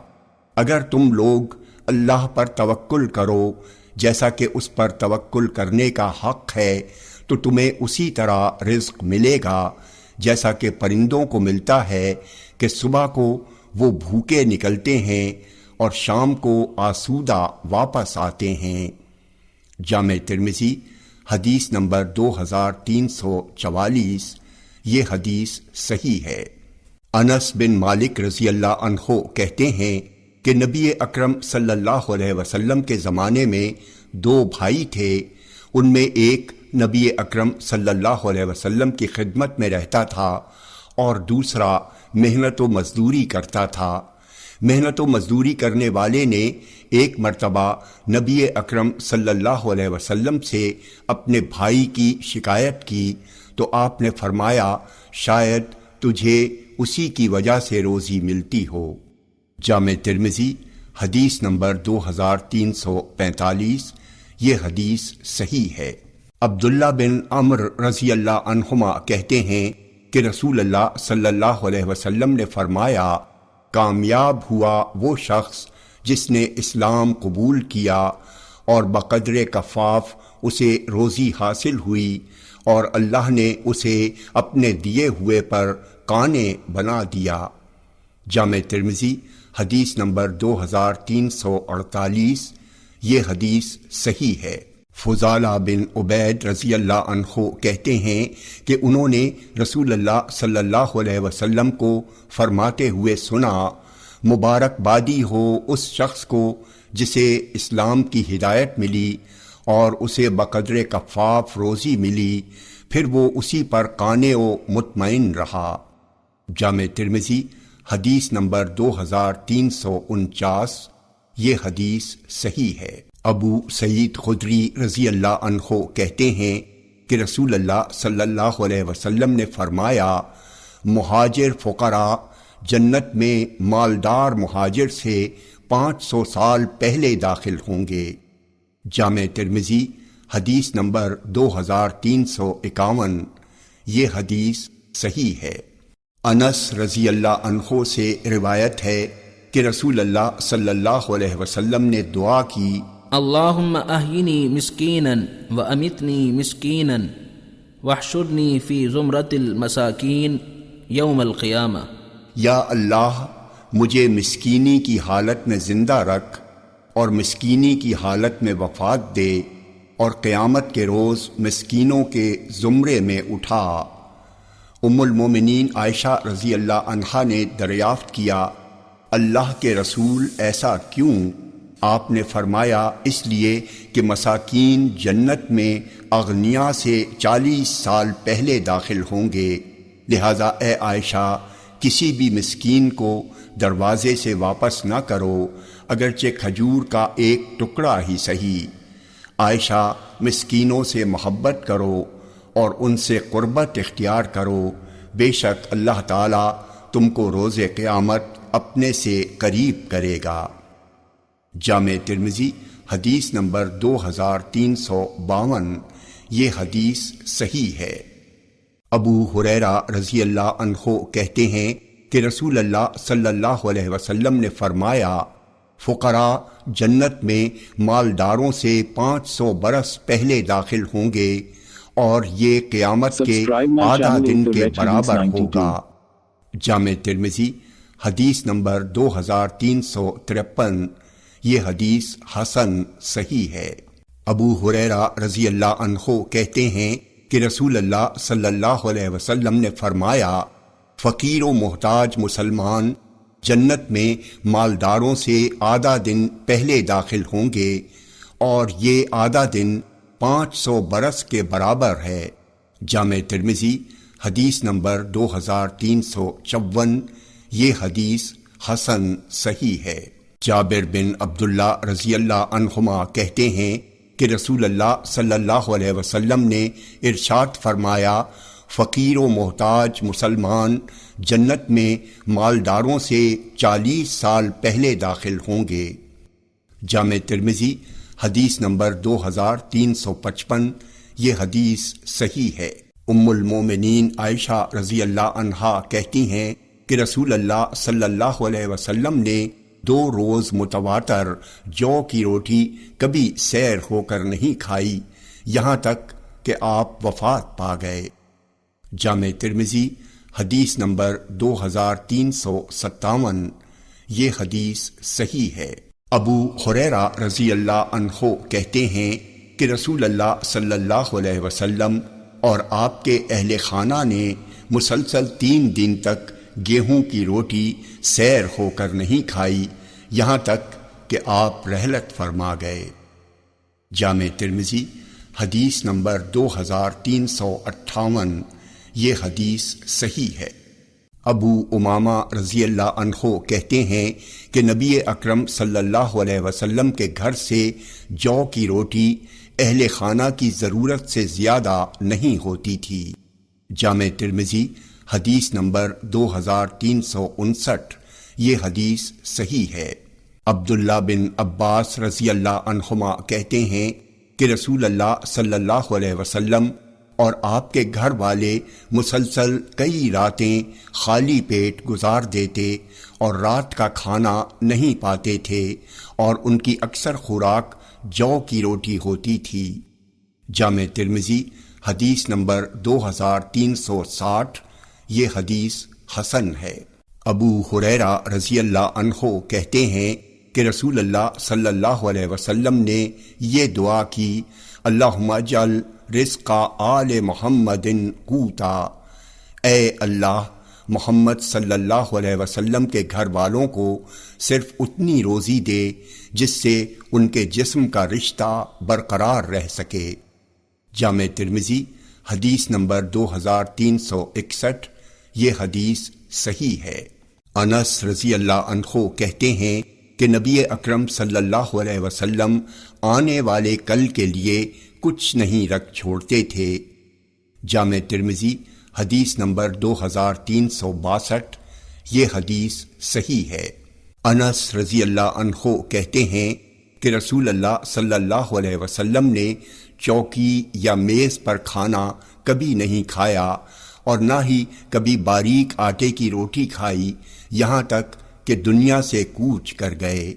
اگر تم لوگ اللہ پر توکل کرو جیسا کہ اس پر توکل کرنے کا حق ہے تو تمہیں اسی طرح رزق ملے گا جیسا کہ پرندوں کو ملتا ہے کہ صبح کو وہ بھوکے نکلتے ہیں اور شام کو آسودہ واپس آتے ہیں۔ جامع ترمذی حدیث نمبر 2344، یہ حدیث صحیح ہے۔ انس بن مالک رضی اللہ عنہ کہتے ہیں کہ نبی اکرم صلی اللہ علیہ وسلم کے زمانے میں 2 بھائی تھے، ان میں ایک نبی اکرم صلی اللہ علیہ وسلم کی خدمت میں رہتا تھا اور دوسرا محنت و مزدوری کرتا تھا۔ محنت و مزدوری کرنے والے نے ایک مرتبہ نبی اکرم صلی اللہ علیہ وسلم سے اپنے بھائی کی شکایت کی تو آپ نے فرمایا، شاید تجھے اسی کی وجہ سے روزی ملتی ہو۔ جامع ترمذی حدیث نمبر 2345، یہ حدیث صحیح ہے۔ عبداللہ بن عمرو رضی اللہ عنہما کہتے ہیں کہ رسول اللہ صلی اللہ علیہ وسلم نے فرمایا، کامیاب ہوا وہ شخص جس نے اسلام قبول کیا اور بقدر کفاف اسے روزی حاصل ہوئی اور اللہ نے اسے اپنے دیے ہوئے پر قانے بنا دیا۔ جامع ترمذی حدیث نمبر 2348، یہ حدیث صحیح ہے۔ فضالہ بن عبید رضی اللہ عنہ کہتے ہیں کہ انہوں نے رسول اللہ صلی اللہ علیہ وسلم کو فرماتے ہوئے سنا، مبارکبادی ہو اس شخص کو جسے اسلام کی ہدایت ملی اور اسے بقدر کفاف روزی ملی، پھر وہ اسی پر قانع و مطمئن رہا۔ جامع ترمذی حدیث نمبر 2349، یہ حدیث صحیح ہے۔ ابو سعید خدری رضی اللہ عنہ کہتے ہیں کہ رسول اللہ صلی اللہ علیہ وسلم نے فرمایا، مہاجر فقراء جنت میں مالدار مہاجر سے 500 سال پہلے داخل ہوں گے۔ جامع ترمذی حدیث نمبر 2351، یہ حدیث صحیح ہے۔ انس رضی اللہ عنہ سے روایت ہے کہ رسول اللہ صلی اللہ علیہ وسلم نے دعا کی، اللہم احینی مسکینا وامتنی مسکینا واحشرنی فی زمرۃ المساکین یوم القیامہ، یا اللہ مجھے مسکینی کی حالت میں زندہ رکھ اور مسکینی کی حالت میں وفات دے، اور قیامت کے روز مسکینوں کے زمرے میں اٹھا۔ ام المومنین عائشہ رضی اللہ عنہا نے دریافت کیا، اللہ کے رسول ایسا کیوں؟ آپ نے فرمایا، اس لیے کہ مساکین جنت میں اغنیاء سے 40 سال پہلے داخل ہوں گے، لہذا اے عائشہ کسی بھی مسکین کو دروازے سے واپس نہ کرو، اگرچہ کھجور کا ایک ٹکڑا ہی صحیح۔ عائشہ مسکینوں سے محبت کرو اور ان سے قربت اختیار کرو، بے شک اللہ تعالیٰ تم کو روز قیامت اپنے سے قریب کرے گا۔ جامع ترمذی حدیث نمبر 2352، یہ حدیث صحیح ہے۔ ابو ہریرہ رضی اللہ عنہ کہتے ہیں کہ رسول اللہ صلی اللہ علیہ وسلم نے فرمایا، فقراء جنت میں مالداروں سے 500 برس پہلے داخل ہوں گے اور یہ قیامت کے آدھا دن کے برابر ہوگا۔ جامع ترمذی حدیث نمبر 2353، یہ حدیث حسن صحیح ہے۔ ابو ہریرہ رضی اللہ عنہ کہتے ہیں کہ رسول اللہ صلی اللہ علیہ وسلم نے فرمایا، فقیر و محتاج مسلمان جنت میں مالداروں سے آدھا دن پہلے داخل ہوں گے اور یہ آدھا دن 500 برس کے برابر ہے۔ جامع ترمذی حدیث نمبر 2354، یہ حدیث حسن صحیح ہے۔ جابر بن عبداللہ رضی اللہ عنہما کہتے ہیں کہ رسول اللہ صلی اللہ علیہ وسلم نے ارشاد فرمایا، فقیر و محتاج مسلمان جنت میں مالداروں سے 40 سال پہلے داخل ہوں گے۔ جامع ترمذی حدیث نمبر 2355۔ یہ حدیث صحیح ہے۔ ام المومنین عائشہ رضی اللہ عنہا کہتی ہیں کہ رسول اللہ صلی اللہ علیہ وسلم نے 2 روز متواتر جو کی روٹی کبھی سیر ہو کر نہیں کھائی، یہاں تک کہ آپ وفات پا گئے۔ جامع ترمذی حدیث نمبر 2357۔ یہ حدیث صحیح ہے۔ ابو ہریرہ رضی اللہ عنہ کہتے ہیں کہ رسول اللہ صلی اللہ علیہ وسلم اور آپ کے اہل خانہ نے مسلسل 3 دن تک گیہوں کی روٹی سیر ہو کر نہیں کھائی، یہاں تک کہ آپ رحلت فرما گئے۔ جامع ترمذی حدیث نمبر 2358۔ یہ حدیث صحیح ہے۔ ابو امامہ رضی اللہ عنہ کہتے ہیں کہ نبی اکرم صلی اللہ علیہ وسلم کے گھر سے جو کی روٹی اہل خانہ کی ضرورت سے زیادہ نہیں ہوتی تھی۔ جامع ترمذی حدیث نمبر 2359۔ یہ حدیث صحیح ہے۔ عبداللہ بن عباس رضی اللہ عنہما کہتے ہیں کہ رسول اللہ صلی اللہ علیہ وسلم اور آپ کے گھر والے مسلسل کئی راتیں خالی پیٹ گزار دیتے اور رات کا کھانا نہیں پاتے تھے، اور ان کی اکثر خوراک جو کی روٹی ہوتی تھی۔ جامع ترمذی حدیث نمبر 2360۔ یہ حدیث حسن ہے۔ ابو ہریرہ رضی اللہ عنہ کہتے ہیں کہ رسول اللہ صلی اللہ علیہ وسلم نے یہ دعا کی، اللہم اجعل رزق آل محمد قوتا، اے اللہ محمد صلی اللہ علیہ وسلم کے گھر والوں کو صرف اتنی روزی دے جس سے ان کے جسم کا رشتہ برقرار رہ سکے۔ جامع ترمذی حدیث نمبر 2361۔ یہ حدیث صحیح ہے۔ انس رضی اللہ عنہ کہتے ہیں کہ نبی اکرم صلی اللہ علیہ وسلم آنے والے کل کے لیے کچھ نہیں رکھ چھوڑتے تھے۔ جامع ترمذی حدیث نمبر 2362۔ یہ حدیث صحیح ہے۔ انس رضی اللہ عنہ کہتے ہیں کہ رسول اللہ صلی اللہ علیہ وسلم نے چوکی یا میز پر کھانا کبھی نہیں کھایا، اور نہ ہی کبھی باریک آٹے کی روٹی کھائی، یہاں تک کہ دنیا سے کوچ کر گئے۔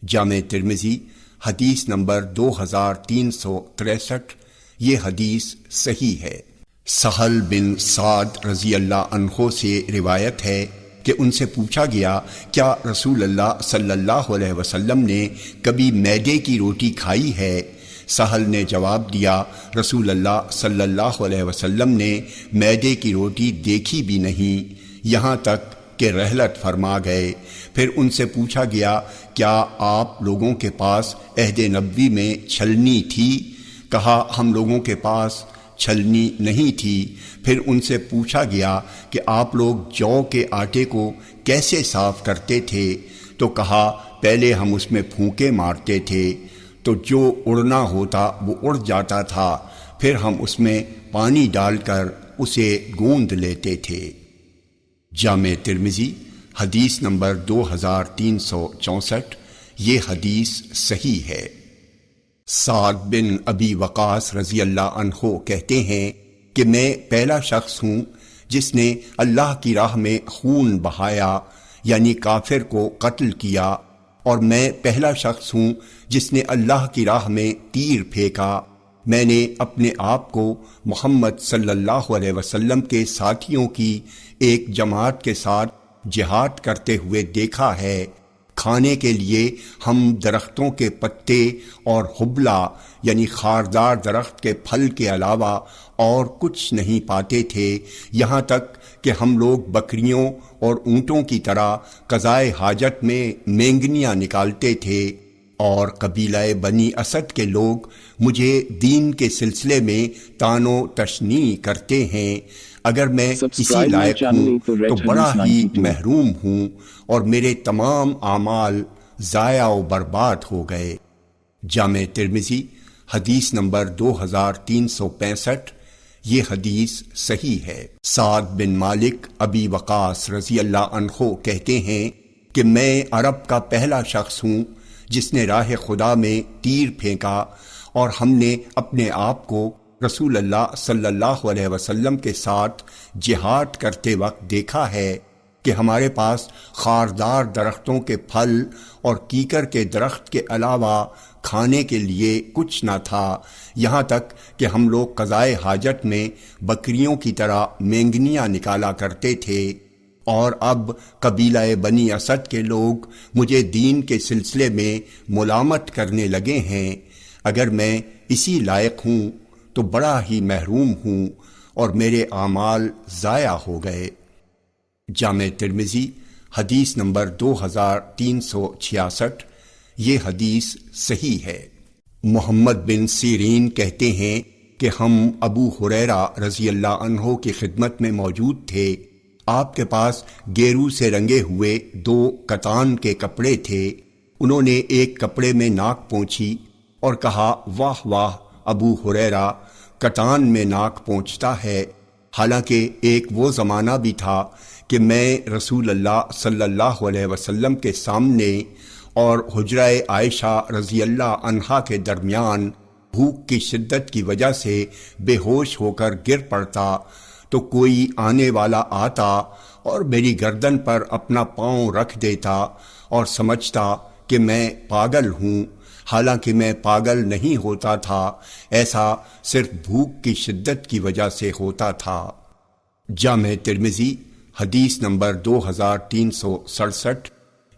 جامع ترمذی حدیث نمبر 2363۔ یہ حدیث صحیح ہے۔ سہل بن سعد رضی اللہ عنہ سے روایت ہے کہ ان سے پوچھا گیا، کیا رسول اللہ صلی اللہ علیہ وسلم نے کبھی میدے کی روٹی کھائی ہے؟ سہل نے جواب دیا، رسول اللہ صلی اللہ علیہ وسلم نے میدے کی روٹی دیکھی بھی نہیں، یہاں تک کہ رحلت فرما گئے۔ پھر ان سے پوچھا گیا، کیا آپ لوگوں کے پاس عہد نبوی میں چھلنی تھی؟ کہا، ہم لوگوں کے پاس چھلنی نہیں تھی۔ پھر ان سے پوچھا گیا کہ آپ لوگ جو کے آٹے کو کیسے صاف کرتے تھے؟ تو کہا، پہلے ہم اس میں پھونکے مارتے تھے تو جو اڑنا ہوتا وہ اڑ جاتا تھا، پھر ہم اس میں پانی ڈال کر اسے گوندھ لیتے تھے۔ جامع ترمذی حدیث نمبر 2364۔ یہ حدیث صحیح ہے۔ سعد بن ابی وقاص رضی اللہ عنہ کہتے ہیں کہ میں پہلا شخص ہوں جس نے اللہ کی راہ میں خون بہایا، یعنی کافر کو قتل کیا، اور میں پہلا شخص ہوں جس نے اللہ کی راہ میں تیر پھینکا۔ میں نے اپنے آپ کو محمد صلی اللہ علیہ وسلم کے ساتھیوں کی ایک جماعت کے ساتھ جہاد کرتے ہوئے دیکھا ہے۔ کھانے کے لیے ہم درختوں کے پتے اور حبلہ یعنی خاردار درخت کے پھل کے علاوہ اور کچھ نہیں پاتے تھے، یہاں تک کہ ہم لوگ بکریوں اور اونٹوں کی طرح قضائے حاجت میں مینگنیاں نکالتے تھے، اور قبیلہ بنی اسد کے لوگ مجھے دین کے سلسلے میں طعن و تشنیع کرتے ہیں۔ اگر میں اسی لائق ہوں تو بڑا ہی محروم ہوں، اور میرے تمام اعمال ضائع و برباد ہو گئے۔ جامع ترمذی حدیث نمبر 2365۔ یہ حدیث صحیح ہے۔ سعد بن مالک ابی وقاص رضی اللہ عنہ کہتے ہیں کہ میں عرب کا پہلا شخص ہوں جس نے راہ خدا میں تیر پھینکا، اور ہم نے اپنے آپ کو رسول اللہ صلی اللہ علیہ وسلم کے ساتھ جہاد کرتے وقت دیکھا ہے کہ ہمارے پاس خاردار درختوں کے پھل اور کیکر کے درخت کے علاوہ کھانے کے لیے کچھ نہ تھا، یہاں تک کہ ہم لوگ قضائے حاجت میں بکریوں کی طرح مینگنیاں نکالا کرتے تھے۔ اور اب قبیلہ بنی اسد کے لوگ مجھے دین کے سلسلے میں ملامت کرنے لگے ہیں۔ اگر میں اسی لائق ہوں تو بڑا ہی محروم ہوں، اور میرے اعمال ضائع ہو گئے۔ جامع ترمذی حدیث نمبر 2366۔ یہ حدیث صحیح ہے۔ محمد بن سیرین کہتے ہیں کہ ہم ابو ہریرہ رضی اللہ عنہ کی خدمت میں موجود تھے۔ آپ کے پاس گیرو سے رنگے ہوئے 2 کتان کے کپڑے تھے۔ انہوں نے ایک کپڑے میں ناک پونچھی اور کہا، واہ واہ ابو ہریرہ، کتان میں ناک پونچھتا ہے۔ حالانکہ ایک وہ زمانہ بھی تھا کہ میں رسول اللہ صلی اللہ علیہ وسلم کے سامنے اور حجرہ عائشہ رضی اللہ عنہا کے درمیان بھوک کی شدت کی وجہ سے بے ہوش ہو کر گر پڑتا، تو کوئی آنے والا آتا اور میری گردن پر اپنا پاؤں رکھ دیتا اور سمجھتا کہ میں پاگل ہوں، حالانکہ میں پاگل نہیں ہوتا تھا، ایسا صرف بھوک کی شدت کی وجہ سے ہوتا تھا۔ جامع ترمذی حدیث نمبر 2367۔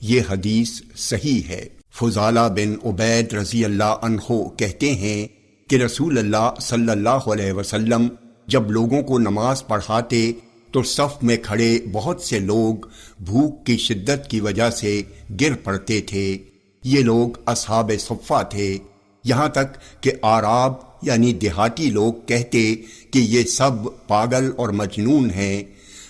یہ حدیث صحیح ہے۔ فضالہ بن عبید رضی اللہ عنہ کہتے ہیں کہ رسول اللہ صلی اللہ علیہ وسلم جب لوگوں کو نماز پڑھاتے تو صف میں کھڑے بہت سے لوگ بھوک کی شدت کی وجہ سے گر پڑتے تھے۔ یہ لوگ اصحاب صفہ تھے، یہاں تک کہ اعراب یعنی دیہاتی لوگ کہتے کہ یہ سب پاگل اور مجنون ہیں۔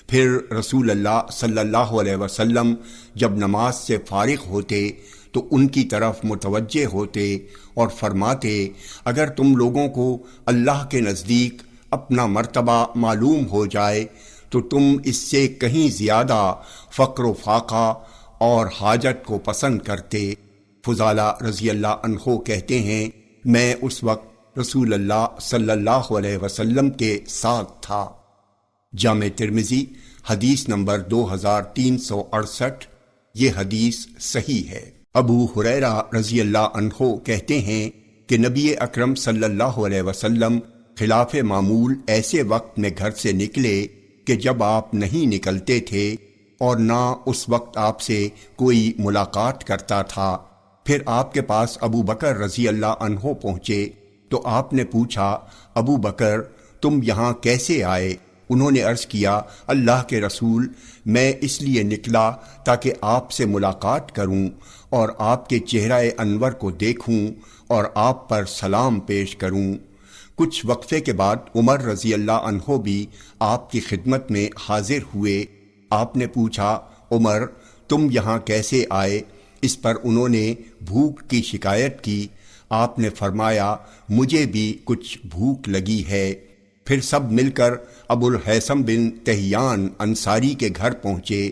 پھر رسول اللہ صلی اللہ علیہ وسلم جب نماز سے فارغ ہوتے تو ان کی طرف متوجہ ہوتے اور فرماتے، اگر تم لوگوں کو اللہ کے نزدیک اپنا مرتبہ معلوم ہو جائے تو تم اس سے کہیں زیادہ فقر و فاقہ اور حاجت کو پسند کرتے۔ فضالہ رضی اللہ عنہ کہتے ہیں، میں اس وقت رسول اللہ صلی اللہ علیہ وسلم کے ساتھ تھا۔ جامع ترمذی حدیث نمبر 2368۔ یہ حدیث صحیح ہے۔ ابو ہریرہ رضی اللہ عنہ کہتے ہیں کہ نبی اکرم صلی اللہ علیہ وسلم خلاف معمول ایسے وقت میں گھر سے نکلے کہ جب آپ نہیں نکلتے تھے اور نہ اس وقت آپ سے کوئی ملاقات کرتا تھا۔ پھر آپ کے پاس ابو بکر رضی اللہ عنہ پہنچے تو آپ نے پوچھا، ابو بکر تم یہاں کیسے آئے؟ انہوں نے عرض کیا، اللہ کے رسول، میں اس لیے نکلا تاکہ آپ سے ملاقات کروں اور آپ کے چہرہ انور کو دیکھوں اور آپ پر سلام پیش کروں۔ کچھ وقفے کے بعد عمر رضی اللہ عنہ بھی آپ کی خدمت میں حاضر ہوئے۔ آپ نے پوچھا، عمر تم یہاں کیسے آئے؟ اس پر انہوں نے بھوک کی شکایت کی۔ آپ نے فرمایا، مجھے بھی کچھ بھوک لگی ہے۔ پھر سب مل کر ابو الہیثم بن تہیان انصاری کے گھر پہنچے۔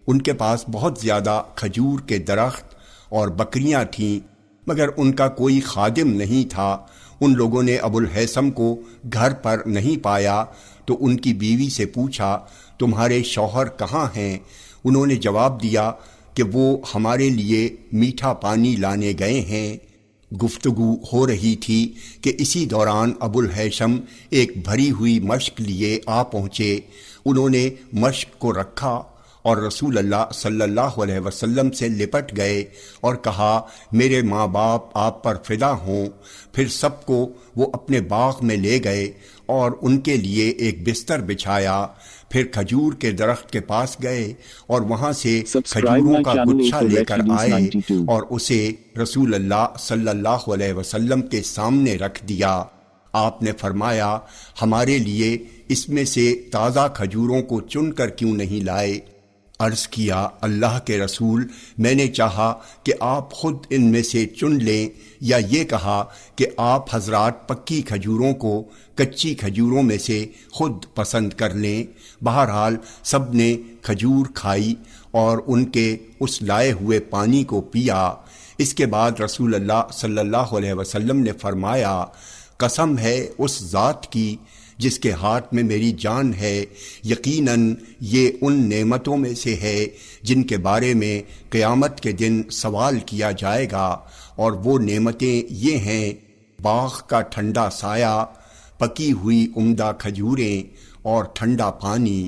ان کے پاس بہت زیادہ کھجور کے درخت اور بکریاں تھیں، مگر ان کا کوئی خادم نہیں تھا۔ ان لوگوں نے ابو الہیثم کو گھر پر نہیں پایا تو ان کی بیوی سے پوچھا، تمہارے شوہر کہاں ہیں؟ انہوں نے جواب دیا کہ وہ ہمارے لیے میٹھا پانی لانے گئے ہیں۔ گفتگو ہو رہی تھی کہ اسی دوران ابو الہیثم ایک بھری ہوئی مشک لیے آ پہنچے۔ انہوں نے مشک کو رکھا اور رسول اللہ صلی اللہ علیہ وسلم سے لپٹ گئے اور کہا، میرے ماں باپ آپ پر فدا ہوں۔ پھر سب کو وہ اپنے باغ میں لے گئے اور ان کے لیے ایک بستر بچھایا۔ پھر کھجور کے درخت کے پاس گئے اور وہاں سے کھجوروں کا گچھا لے کر آئے اور اسے رسول اللہ صلی اللہ علیہ وسلم کے سامنے رکھ دیا۔ آپ نے فرمایا، ہمارے لیے اس میں سے تازہ کھجوروں کو چن کر کیوں نہیں لائے؟ عرض کیا اللہ کے رسول، میں نے چاہا کہ آپ خود ان میں سے چن لیں، یا یہ کہا کہ آپ حضرات پکی کھجوروں کو کچی کھجوروں میں سے خود پسند کر لیں۔ بہرحال سب نے کھجور کھائی اور ان کے اس لائے ہوئے پانی کو پیا۔ اس کے بعد رسول اللہ صلی اللہ علیہ وسلم نے فرمایا، قسم ہے اس ذات کی جس کے ہاتھ میں میری جان ہے، یقیناً یہ ان نعمتوں میں سے ہے جن کے بارے میں قیامت کے دن سوال کیا جائے گا، اور وہ نعمتیں یہ ہیں: باغ کا ٹھنڈا سایہ، پکی ہوئی عمدہ کھجوریں اور ٹھنڈا پانی۔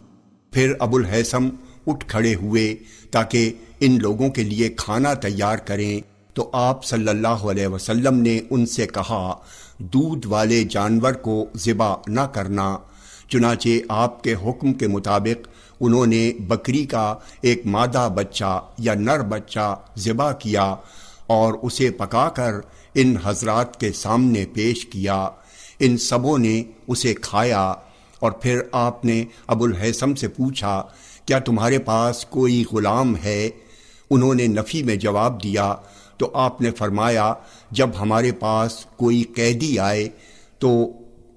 پھر ابو الہیثم اٹھ کھڑے ہوئے تاکہ ان لوگوں کے لیے کھانا تیار کریں، تو آپ صلی اللہ علیہ وسلم نے ان سے کہا، دودھ والے جانور کو ذبح نہ کرنا۔ چنانچہ آپ کے حکم کے مطابق انہوں نے بکری کا ایک مادہ بچہ یا نر بچہ ذبح کیا اور اسے پکا کر ان حضرات کے سامنے پیش کیا۔ ان سبوں نے اسے کھایا، اور پھر آپ نے ابو الہیثم سے پوچھا، کیا تمہارے پاس کوئی غلام ہے؟ انہوں نے نفی میں جواب دیا، تو آپ نے فرمایا، جب ہمارے پاس کوئی قیدی آئے تو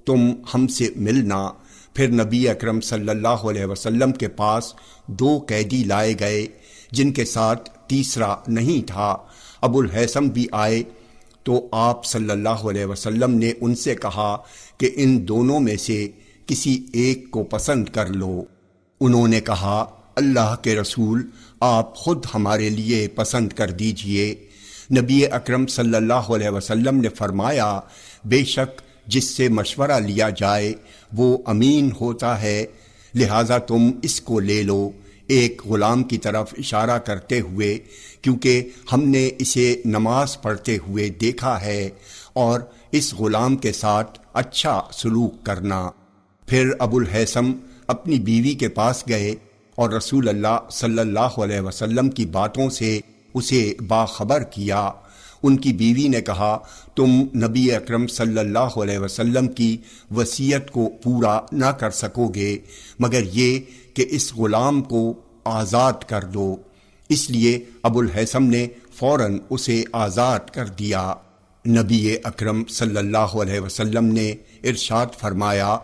تم ہم سے ملنا۔ پھر نبی اکرم صلی اللہ علیہ وسلم کے پاس 2 قیدی لائے گئے جن کے ساتھ تیسرا نہیں تھا۔ ابو الہیثم بھی آئے تو آپ صلی اللہ علیہ وسلم نے ان سے کہا کہ ان دونوں میں سے کسی ایک کو پسند کر لو۔ انہوں نے کہا، اللہ کے رسول، آپ خود ہمارے لیے پسند کر دیجئے۔ نبی اکرم صلی اللہ علیہ وسلم نے فرمایا، بے شک جس سے مشورہ لیا جائے وہ امین ہوتا ہے، لہٰذا تم اس کو لے لو، ایک غلام کی طرف اشارہ کرتے ہوئے، کیونکہ ہم نے اسے نماز پڑھتے ہوئے دیکھا ہے، اور اس غلام کے ساتھ اچھا سلوک کرنا۔ پھر ابو الہیثم اپنی بیوی کے پاس گئے اور رسول اللہ صلی اللہ علیہ وسلم کی باتوں سے اسے باخبر کیا۔ ان کی بیوی نے کہا، تم نبی اکرم صلی اللہ علیہ وسلم کی وصیت کو پورا نہ کر سکو گے مگر یہ کہ اس غلام کو آزاد کر دو۔ اس لیے ابو الہیثم نے فوراً اسے آزاد کر دیا۔ نبی اکرم صلی اللہ علیہ وسلم نے ارشاد فرمایا،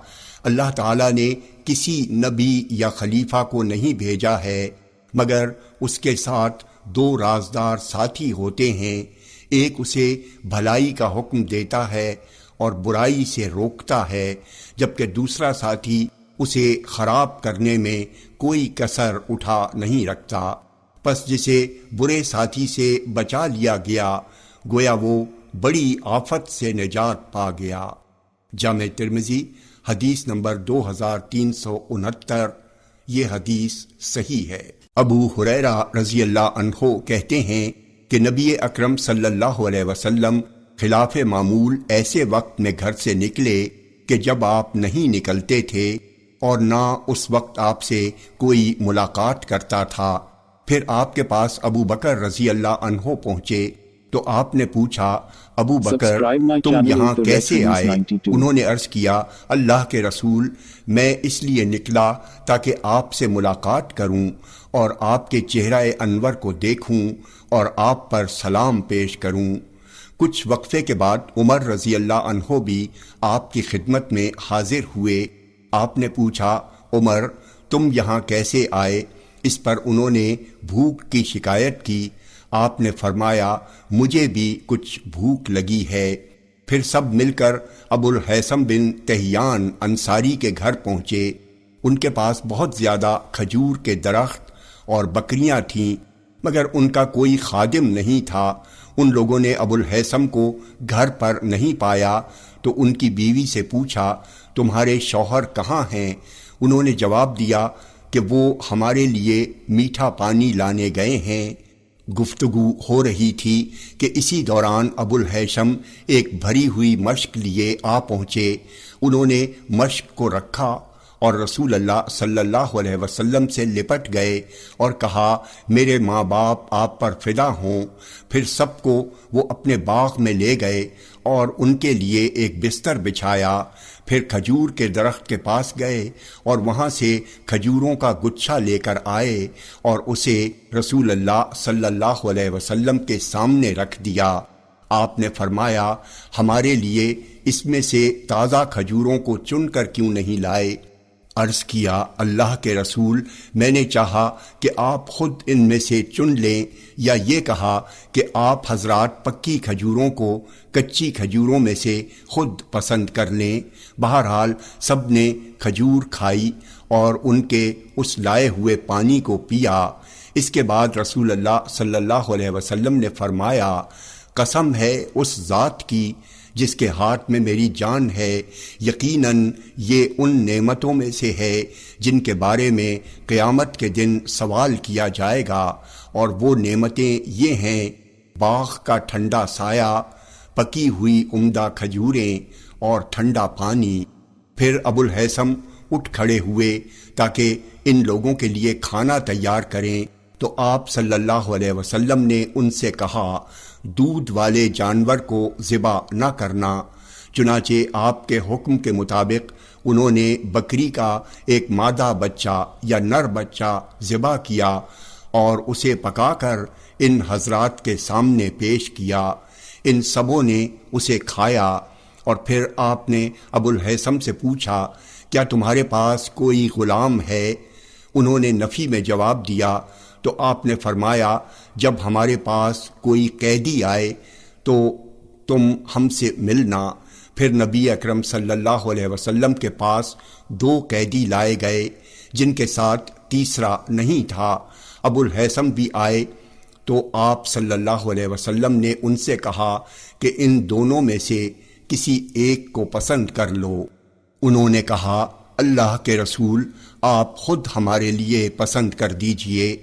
اللہ تعالیٰ نے کسی نبی یا خلیفہ کو نہیں بھیجا ہے مگر اس کے ساتھ 2 رازدار ساتھی ہوتے ہیں، ایک اسے بھلائی کا حکم دیتا ہے اور برائی سے روکتا ہے، جبکہ دوسرا ساتھی اسے خراب کرنے میں کوئی کسر اٹھا نہیں رکھتا۔ پس جسے برے ساتھی سے بچا لیا گیا، گویا وہ بڑی آفت سے نجات پا گیا۔ جامع ترمذی حدیث نمبر 2369۔ یہ حدیث صحیح ہے۔ ابو ہریرہ رضی اللہ عنہ کہتے ہیں کہ نبی اکرم صلی اللہ علیہ وسلم خلاف معمول ایسے وقت میں گھر سے نکلے کہ جب آپ نہیں نکلتے تھے اور نہ اس وقت آپ سے کوئی ملاقات کرتا تھا۔ پھر آپ کے پاس ابو بکر رضی اللہ عنہ پہنچے تو آپ نے پوچھا، ابو بکر تم یہاں کیسے آئے؟ انہوں نے عرض کیا، اللہ کے رسول، میں اس لیے نکلا تاکہ آپ سے ملاقات کروں اور آپ کے چہرہ انور کو دیکھوں اور آپ پر سلام پیش کروں۔ کچھ وقفے کے بعد عمر رضی اللہ عنہ بھی آپ کی خدمت میں حاضر ہوئے۔ آپ نے پوچھا، عمر تم یہاں کیسے آئے؟ اس پر انہوں نے بھوک کی شکایت کی۔ آپ نے فرمایا، مجھے بھی کچھ بھوک لگی ہے۔ پھر سب مل کر ابو الہیثم بن تہیان انصاری کے گھر پہنچے۔ ان کے پاس بہت زیادہ کھجور کے درخت اور بکریاں تھیں مگر ان کا کوئی خادم نہیں تھا۔ ان لوگوں نے ابو الہیثم کو گھر پر نہیں پایا تو ان کی بیوی سے پوچھا، تمہارے شوہر کہاں ہیں؟ انہوں نے جواب دیا کہ وہ ہمارے لیے میٹھا پانی لانے گئے ہیں۔ گفتگو ہو رہی تھی کہ اسی دوران ابو الہیثم ایک بھری ہوئی مشک لیے آ پہنچے۔ انہوں نے مشک کو رکھا اور رسول اللہ صلی اللہ علیہ وسلم سے لپٹ گئے اور کہا میرے ماں باپ آپ پر فدا ہوں۔ پھر سب کو وہ اپنے باغ میں لے گئے اور ان کے لیے ایک بستر بچھایا۔ پھر کھجور کے درخت کے پاس گئے اور وہاں سے کھجوروں کا گچھا لے کر آئے اور اسے رسول اللہ صلی اللہ علیہ وسلم کے سامنے رکھ دیا۔ آپ نے فرمایا ہمارے لیے اس میں سے تازہ کھجوروں کو چن کر کیوں نہیں لائے؟ عرض کیا اللہ کے رسول، میں نے چاہا کہ آپ خود ان میں سے چن لیں، یا یہ کہا کہ آپ حضرات پکی کھجوروں کو کچی کھجوروں میں سے خود پسند کر لیں۔ بہرحال سب نے کھجور کھائی اور ان کے اس لائے ہوئے پانی کو پیا۔ اس کے بعد رسول اللہ صلی اللہ علیہ وسلم نے فرمایا قسم ہے اس ذات کی جس کے ہاتھ میں میری جان ہے، یقیناً یہ ان نعمتوں میں سے ہے جن کے بارے میں قیامت کے دن سوال کیا جائے گا، اور وہ نعمتیں یہ ہیں باغ کا ٹھنڈا سایہ، پکی ہوئی عمدہ کھجوریں اور ٹھنڈا پانی۔ پھر ابو الہیثم اٹھ کھڑے ہوئے تاکہ ان لوگوں کے لیے کھانا تیار کریں، تو آپ صلی اللہ علیہ وسلم نے ان سے کہا دودھ والے جانور کو ذبح نہ کرنا۔ چنانچہ آپ کے حکم کے مطابق انہوں نے بکری کا ایک مادہ بچہ یا نر بچہ ذبح کیا اور اسے پکا کر ان حضرات کے سامنے پیش کیا۔ ان سبوں نے اسے کھایا، اور پھر آپ نے ابو الہیثم سے پوچھا کیا تمہارے پاس کوئی غلام ہے؟ انہوں نے نفی میں جواب دیا، تو آپ نے فرمایا جب ہمارے پاس کوئی قیدی آئے تو تم ہم سے ملنا۔ پھر نبی اکرم صلی اللہ علیہ وسلم کے پاس 2 قیدی لائے گئے جن کے ساتھ تیسرا نہیں تھا۔ ابو الہیثم بھی آئے تو آپ صلی اللہ علیہ وسلم نے ان سے کہا کہ ان دونوں میں سے کسی ایک کو پسند کر لو۔ انہوں نے کہا اللہ کے رسول آپ خود ہمارے لیے پسند کر دیجئے۔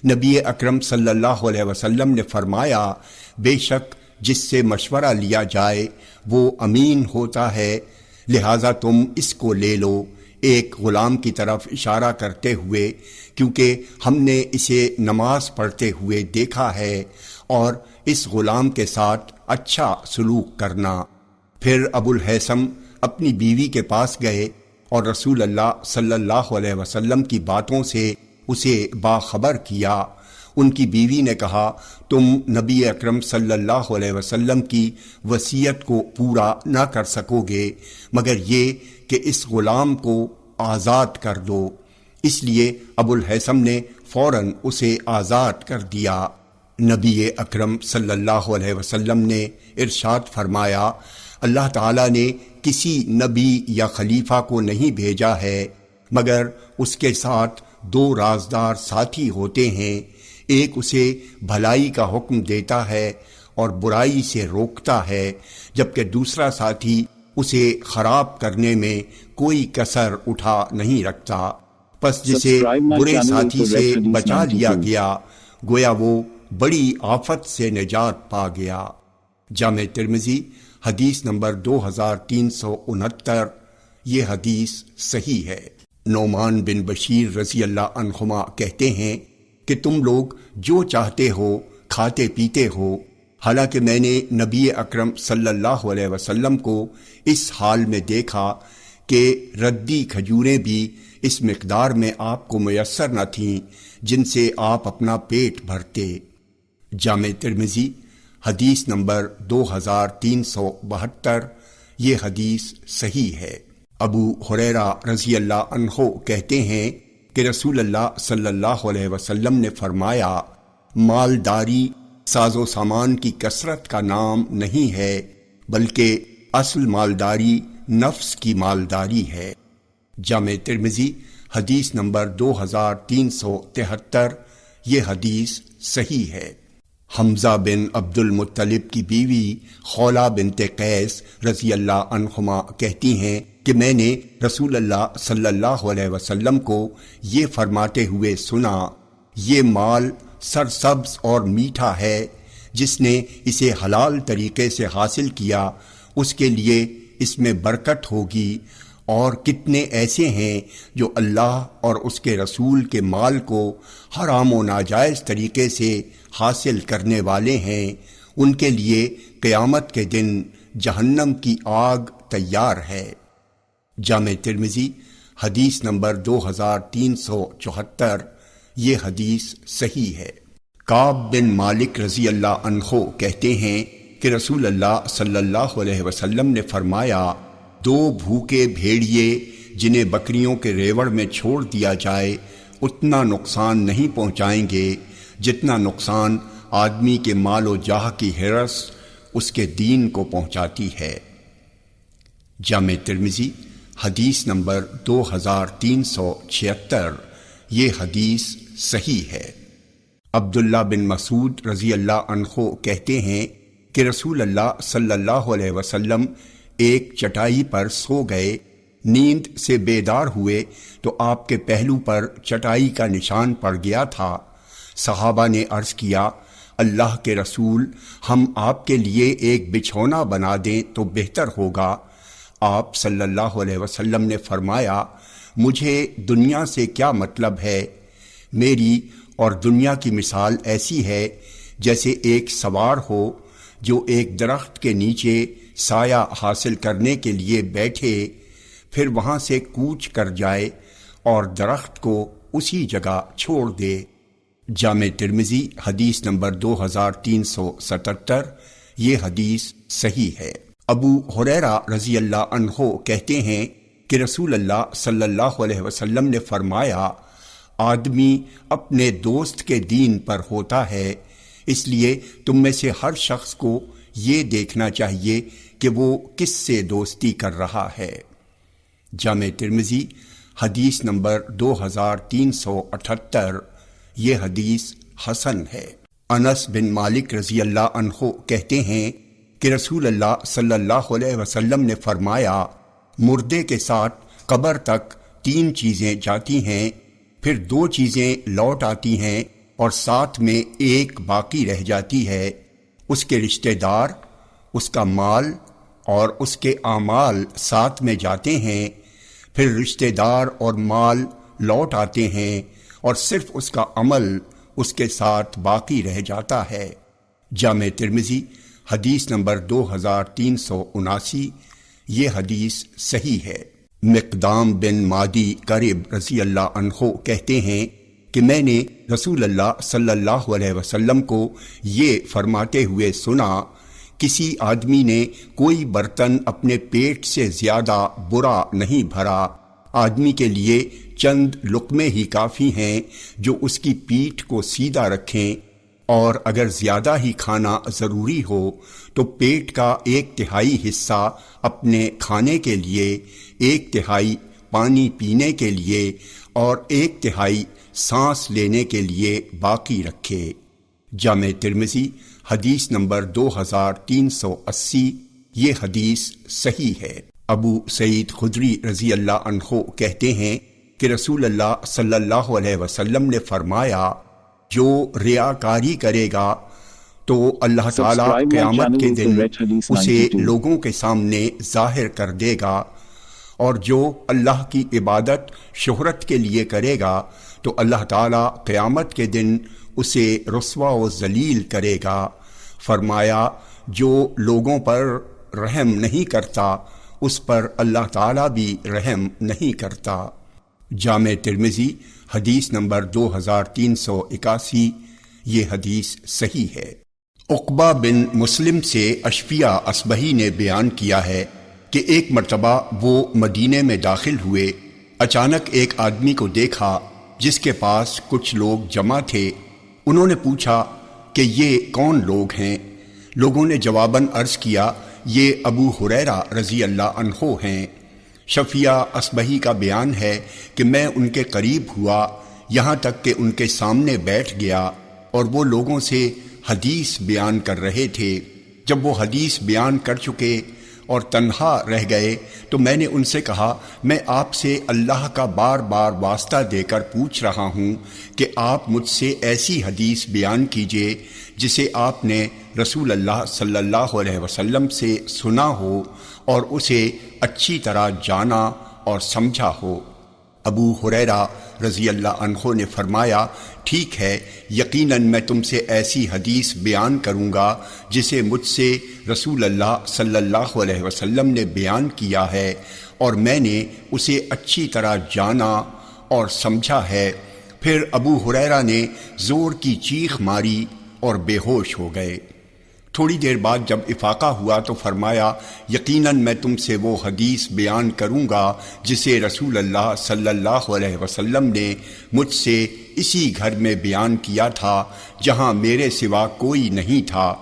نبی اکرم صلی اللہ علیہ وسلم نے فرمایا بے شک جس سے مشورہ لیا جائے وہ امین ہوتا ہے، لہٰذا تم اس کو لے لو، ایک غلام کی طرف اشارہ کرتے ہوئے، کیونکہ ہم نے اسے نماز پڑھتے ہوئے دیکھا ہے، اور اس غلام کے ساتھ اچھا سلوک کرنا۔ پھر ابو الہیثم اپنی بیوی کے پاس گئے اور رسول اللہ صلی اللہ علیہ وسلم کی باتوں سے اسے باخبر کیا۔ ان کی بیوی نے کہا تم نبی اکرم صلی اللہ علیہ وسلم کی وصیت کو پورا نہ کر سکو گے مگر یہ کہ اس غلام کو آزاد کر دو۔ اس لیے ابو الہیثم نے فوراً اسے آزاد کر دیا۔ نبی اکرم صلی اللہ علیہ وسلم نے ارشاد فرمایا اللہ تعالیٰ نے کسی نبی یا خلیفہ کو نہیں بھیجا ہے مگر اس کے ساتھ 2 رازدار ساتھی ہوتے ہیں، ایک اسے بھلائی کا حکم دیتا ہے اور برائی سے روکتا ہے، جبکہ دوسرا ساتھی اسے خراب کرنے میں کوئی کسر اٹھا نہیں رکھتا۔ پس جسے برے ساتھی سے بچا لیا گیا گویا وہ بڑی آفت سے نجات پا گیا۔ جامع ترمذی حدیث نمبر 2369، یہ حدیث صحیح ہے۔ نعمان بن بشیر رضی اللہ عنہما کہتے ہیں کہ تم لوگ جو چاہتے ہو کھاتے پیتے ہو، حالانکہ میں نے نبی اکرم صلی اللہ علیہ وسلم کو اس حال میں دیکھا کہ ردی کھجوریں بھی اس مقدار میں آپ کو میسر نہ تھیں جن سے آپ اپنا پیٹ بھرتے۔ جامع ترمذی حدیث نمبر 2372، یہ حدیث صحیح ہے۔ ابو ہریرہ رضی اللہ عنہ کہتے ہیں کہ رسول اللہ صلی اللہ علیہ وسلم نے فرمایا مالداری ساز و سامان کی کثرت کا نام نہیں ہے بلکہ اصل مالداری نفس کی مالداری ہے۔ جامع ترمذی حدیث نمبر 2373، یہ حدیث صحیح ہے۔ حمزہ بن عبد المطلب کی بیوی خولہ بنت قیس رضی اللہ عنہما کہتی ہیں کہ میں نے رسول اللہ صلی اللہ علیہ وسلم کو یہ فرماتے ہوئے سنا یہ مال سرسبز اور میٹھا ہے، جس نے اسے حلال طریقے سے حاصل کیا اس کے لیے اس میں برکت ہوگی، اور کتنے ایسے ہیں جو اللہ اور اس کے رسول کے مال کو حرام و ناجائز طریقے سے حاصل کرنے والے ہیں، ان کے لیے قیامت کے دن جہنم کی آگ تیار ہے۔ جامع ترمذی حدیث نمبر 2374، یہ حدیث صحیح ہے۔ کعب بن مالک رضی اللہ عنہ کہتے ہیں کہ رسول اللہ صلی اللہ علیہ وسلم نے فرمایا، 2 بھوکے بھیڑیے جنہیں بکریوں کے ریوڑ میں چھوڑ دیا جائے اتنا نقصان نہیں پہنچائیں گے جتنا نقصان آدمی کے مال و جاہ کی ہرس اس کے دین کو پہنچاتی ہے۔ جامع ترمذی حدیث نمبر 2376، یہ حدیث صحیح ہے۔ عبداللہ بن مسعود رضی اللہ عنہ کہتے ہیں کہ رسول اللہ صلی اللہ علیہ وسلم ایک چٹائی پر سو گئے، نیند سے بیدار ہوئے تو آپ کے پہلو پر چٹائی کا نشان پڑ گیا تھا۔ صحابہ نے عرض کیا، اللہ کے رسول، ہم آپ کے لیے ایک بچھونا بنا دیں تو بہتر ہوگا۔ آپ صلی اللہ علیہ وسلم نے فرمایا، مجھے دنیا سے کیا مطلب ہے؟ میری اور دنیا کی مثال ایسی ہے جیسے ایک سوار ہو جو ایک درخت کے نیچے سایہ حاصل کرنے کے لیے بیٹھے، پھر وہاں سے کوچ کر جائے اور درخت کو اسی جگہ چھوڑ دے۔ جامع ترمذی حدیث نمبر 2377، یہ حدیث صحیح ہے۔ ابو ہریرہ رضی اللہ عنہ کہتے ہیں کہ رسول اللہ صلی اللہ علیہ وسلم نے فرمایا، آدمی اپنے دوست کے دین پر ہوتا ہے، اس لیے تم میں سے ہر شخص کو یہ دیکھنا چاہیے کہ وہ کس سے دوستی کر رہا ہے۔ جامع ترمذی حدیث نمبر 2378، یہ حدیث حسن ہے۔ انس بن مالک رضی اللہ عنہ کہتے ہیں کہ رسول اللہ صلی اللہ علیہ وسلم نے فرمایا، مردے کے ساتھ قبر تک 3 چیزیں جاتی ہیں، پھر 2 چیزیں لوٹ آتی ہیں اور ساتھ میں ایک باقی رہ جاتی ہے، اس کے رشتہ دار، اس کا مال اور اس کے اعمال ساتھ میں جاتے ہیں، پھر رشتہ دار اور مال لوٹ آتے ہیں اور صرف اس کا عمل اس کے ساتھ باقی رہ جاتا ہے۔ جامع ترمذی حدیث نمبر 2379، یہ حدیث صحیح ہے۔ مقدام بن مادی کرب رضی اللہ عنہ کہتے ہیں کہ میں نے رسول اللہ صلی اللہ علیہ وسلم کو یہ فرماتے ہوئے سنا، کسی آدمی نے کوئی برتن اپنے پیٹ سے زیادہ برا نہیں بھرا، آدمی کے لیے چند لقمے ہی کافی ہیں جو اس کی پیٹھ کو سیدھا رکھیں، اور اگر زیادہ ہی کھانا ضروری ہو تو پیٹ کا 1/3 حصہ اپنے کھانے کے لیے، 1/3 پانی پینے کے لیے اور 1/3 سانس لینے کے لیے باقی رکھے۔ جامع ترمذی حدیث نمبر 2380، یہ حدیث صحیح ہے۔ ابو سعید خدری رضی اللہ عنہ کہتے ہیں کہ رسول اللہ صلی اللہ علیہ وسلم نے فرمایا، جو ریاکاری کرے گا تو اللہ تعالیٰ قیامت کے دن اسے لوگوں کے سامنے ظاہر کر دے گا، اور جو اللہ کی عبادت شہرت کے لیے کرے گا تو اللہ تعالیٰ قیامت کے دن اسے رسوا و ذلیل کرے گا۔ فرمایا، جو لوگوں پر رحم نہیں کرتا اس پر اللہ تعالیٰ بھی رحم نہیں کرتا۔ جامع ترمذی حدیث نمبر 2381، یہ حدیث صحیح ہے۔ عقبہ بن مسلم سے اشفیہ اصبہی نے بیان کیا ہے کہ ایک مرتبہ وہ مدینے میں داخل ہوئے، اچانک ایک آدمی کو دیکھا جس کے پاس کچھ لوگ جمع تھے۔ انہوں نے پوچھا کہ یہ کون لوگ ہیں؟ لوگوں نے جواباً عرض کیا، یہ ابو ہریرہ رضی اللہ عنہ ہیں۔ شفیع اصبہی کا بیان ہے کہ میں ان کے قریب ہوا، یہاں تک کہ ان کے سامنے بیٹھ گیا اور وہ لوگوں سے حدیث بیان کر رہے تھے۔ جب وہ حدیث بیان کر چکے اور تنہا رہ گئے تو میں نے ان سے کہا، میں آپ سے اللہ کا بار بار واسطہ دے کر پوچھ رہا ہوں کہ آپ مجھ سے ایسی حدیث بیان کیجئے جسے آپ نے رسول اللہ صلی اللہ علیہ وسلم سے سنا ہو اور اسے اچھی طرح جانا اور سمجھا ہو۔ ابو ہریرہ رضی اللہ عنہ نے فرمایا، ٹھیک ہے، یقیناً میں تم سے ایسی حدیث بیان کروں گا جسے مجھ سے رسول اللہ صلی اللہ علیہ وسلم نے بیان کیا ہے اور میں نے اسے اچھی طرح جانا اور سمجھا ہے۔ پھر ابو ہریرہ نے زور کی چیخ ماری اور بے ہوش ہو گئے۔ تھوڑی دیر بعد جب افاقہ ہوا تو فرمایا، یقیناً میں تم سے وہ حدیث بیان کروں گا جسے رسول اللہ صلی اللہ علیہ وسلم نے مجھ سے اسی گھر میں بیان کیا تھا جہاں میرے سوا کوئی نہیں تھا۔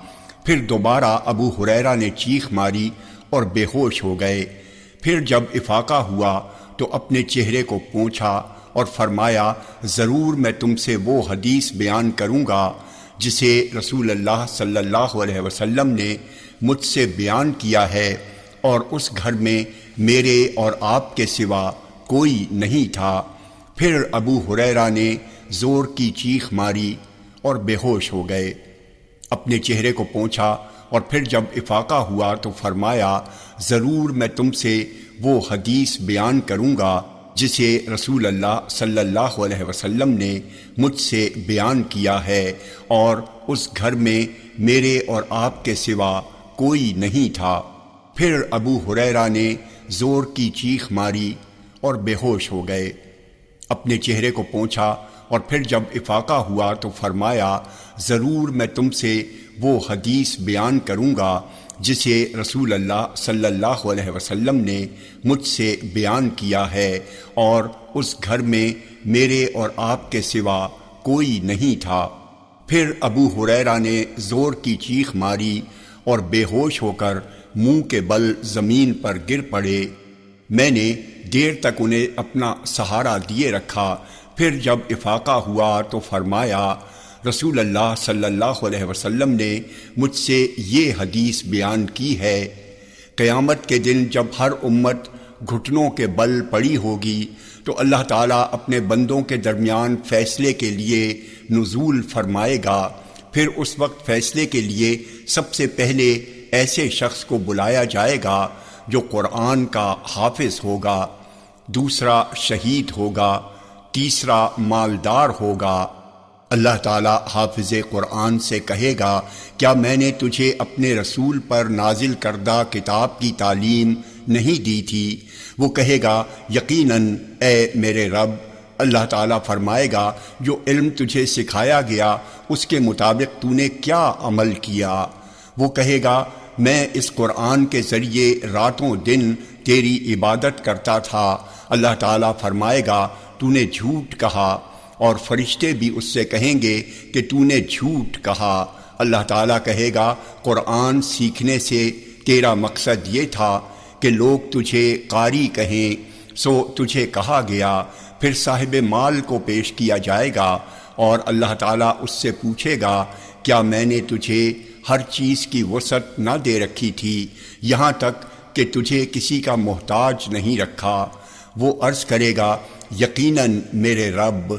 پھر دوبارہ ابو ہریرہ نے چیخ ماری اور بے ہوش ہو گئے۔ پھر جب افاقہ ہوا تو اپنے چہرے کو پوچھا اور فرمایا، ضرور میں تم سے وہ حدیث بیان کروں گا جسے رسول اللہ صلی اللہ علیہ وسلم نے مجھ سے بیان کیا ہے اور اس گھر میں میرے اور آپ کے سوا کوئی نہیں تھا۔ پھر ابو ہریرہ نے زور کی چیخ ماری اور بے ہوش ہو گئے، اپنے چہرے کو پوچھا اور پھر جب افاقہ ہوا تو فرمایا، ضرور میں تم سے وہ حدیث بیان کروں گا جسے رسول اللہ صلی اللہ علیہ وسلم نے مجھ سے بیان کیا ہے اور اس گھر میں میرے اور آپ کے سوا کوئی نہیں تھا۔ پھر ابو ہریرہ نے زور کی چیخ ماری اور بے ہوش ہو گئے، اپنے چہرے کو پوچھا اور پھر جب افاقہ ہوا تو فرمایا، ضرور میں تم سے وہ حدیث بیان کروں گا جسے رسول اللہ صلی اللہ علیہ وسلم نے مجھ سے بیان کیا ہے اور اس گھر میں میرے اور آپ کے سوا کوئی نہیں تھا۔ پھر ابو ہریرہ نے زور کی چیخ ماری اور بے ہوش ہو کر منہ کے بل زمین پر گر پڑے۔ میں نے دیر تک انہیں اپنا سہارا دیے رکھا۔ پھر جب افاقہ ہوا تو فرمایا، رسول اللہ صلی اللہ علیہ وسلم نے مجھ سے یہ حدیث بیان کی ہے، قیامت کے دن جب ہر امت گھٹنوں کے بل پڑی ہوگی تو اللہ تعالیٰ اپنے بندوں کے درمیان فیصلے کے لیے نزول فرمائے گا۔ پھر اس وقت فیصلے کے لیے سب سے پہلے ایسے شخص کو بلایا جائے گا جو قرآن کا حافظ ہوگا، دوسرا شہید ہوگا، تیسرا مالدار ہوگا۔ اللہ تعالیٰ حافظ قرآن سے کہے گا، کیا میں نے تجھے اپنے رسول پر نازل کردہ کتاب کی تعلیم نہیں دی تھی؟ وہ کہے گا، یقیناً اے میرے رب۔ اللہ تعالیٰ فرمائے گا، جو علم تجھے سکھایا گیا اس کے مطابق تو نے کیا عمل کیا؟ وہ کہے گا، میں اس قرآن کے ذریعے راتوں دن تیری عبادت کرتا تھا۔ اللہ تعالیٰ فرمائے گا، تو نے جھوٹ کہا، اور فرشتے بھی اس سے کہیں گے کہ تو نے جھوٹ کہا۔ اللہ تعالیٰ کہے گا، قرآن سیکھنے سے تیرا مقصد یہ تھا کہ لوگ تجھے قاری کہیں، سو تجھے کہا گیا۔ پھر صاحب مال کو پیش کیا جائے گا اور اللہ تعالیٰ اس سے پوچھے گا، کیا میں نے تجھے ہر چیز کی وسعت نہ دے رکھی تھی، یہاں تک کہ تجھے کسی کا محتاج نہیں رکھا؟ وہ عرض کرے گا، یقیناً میرے رب۔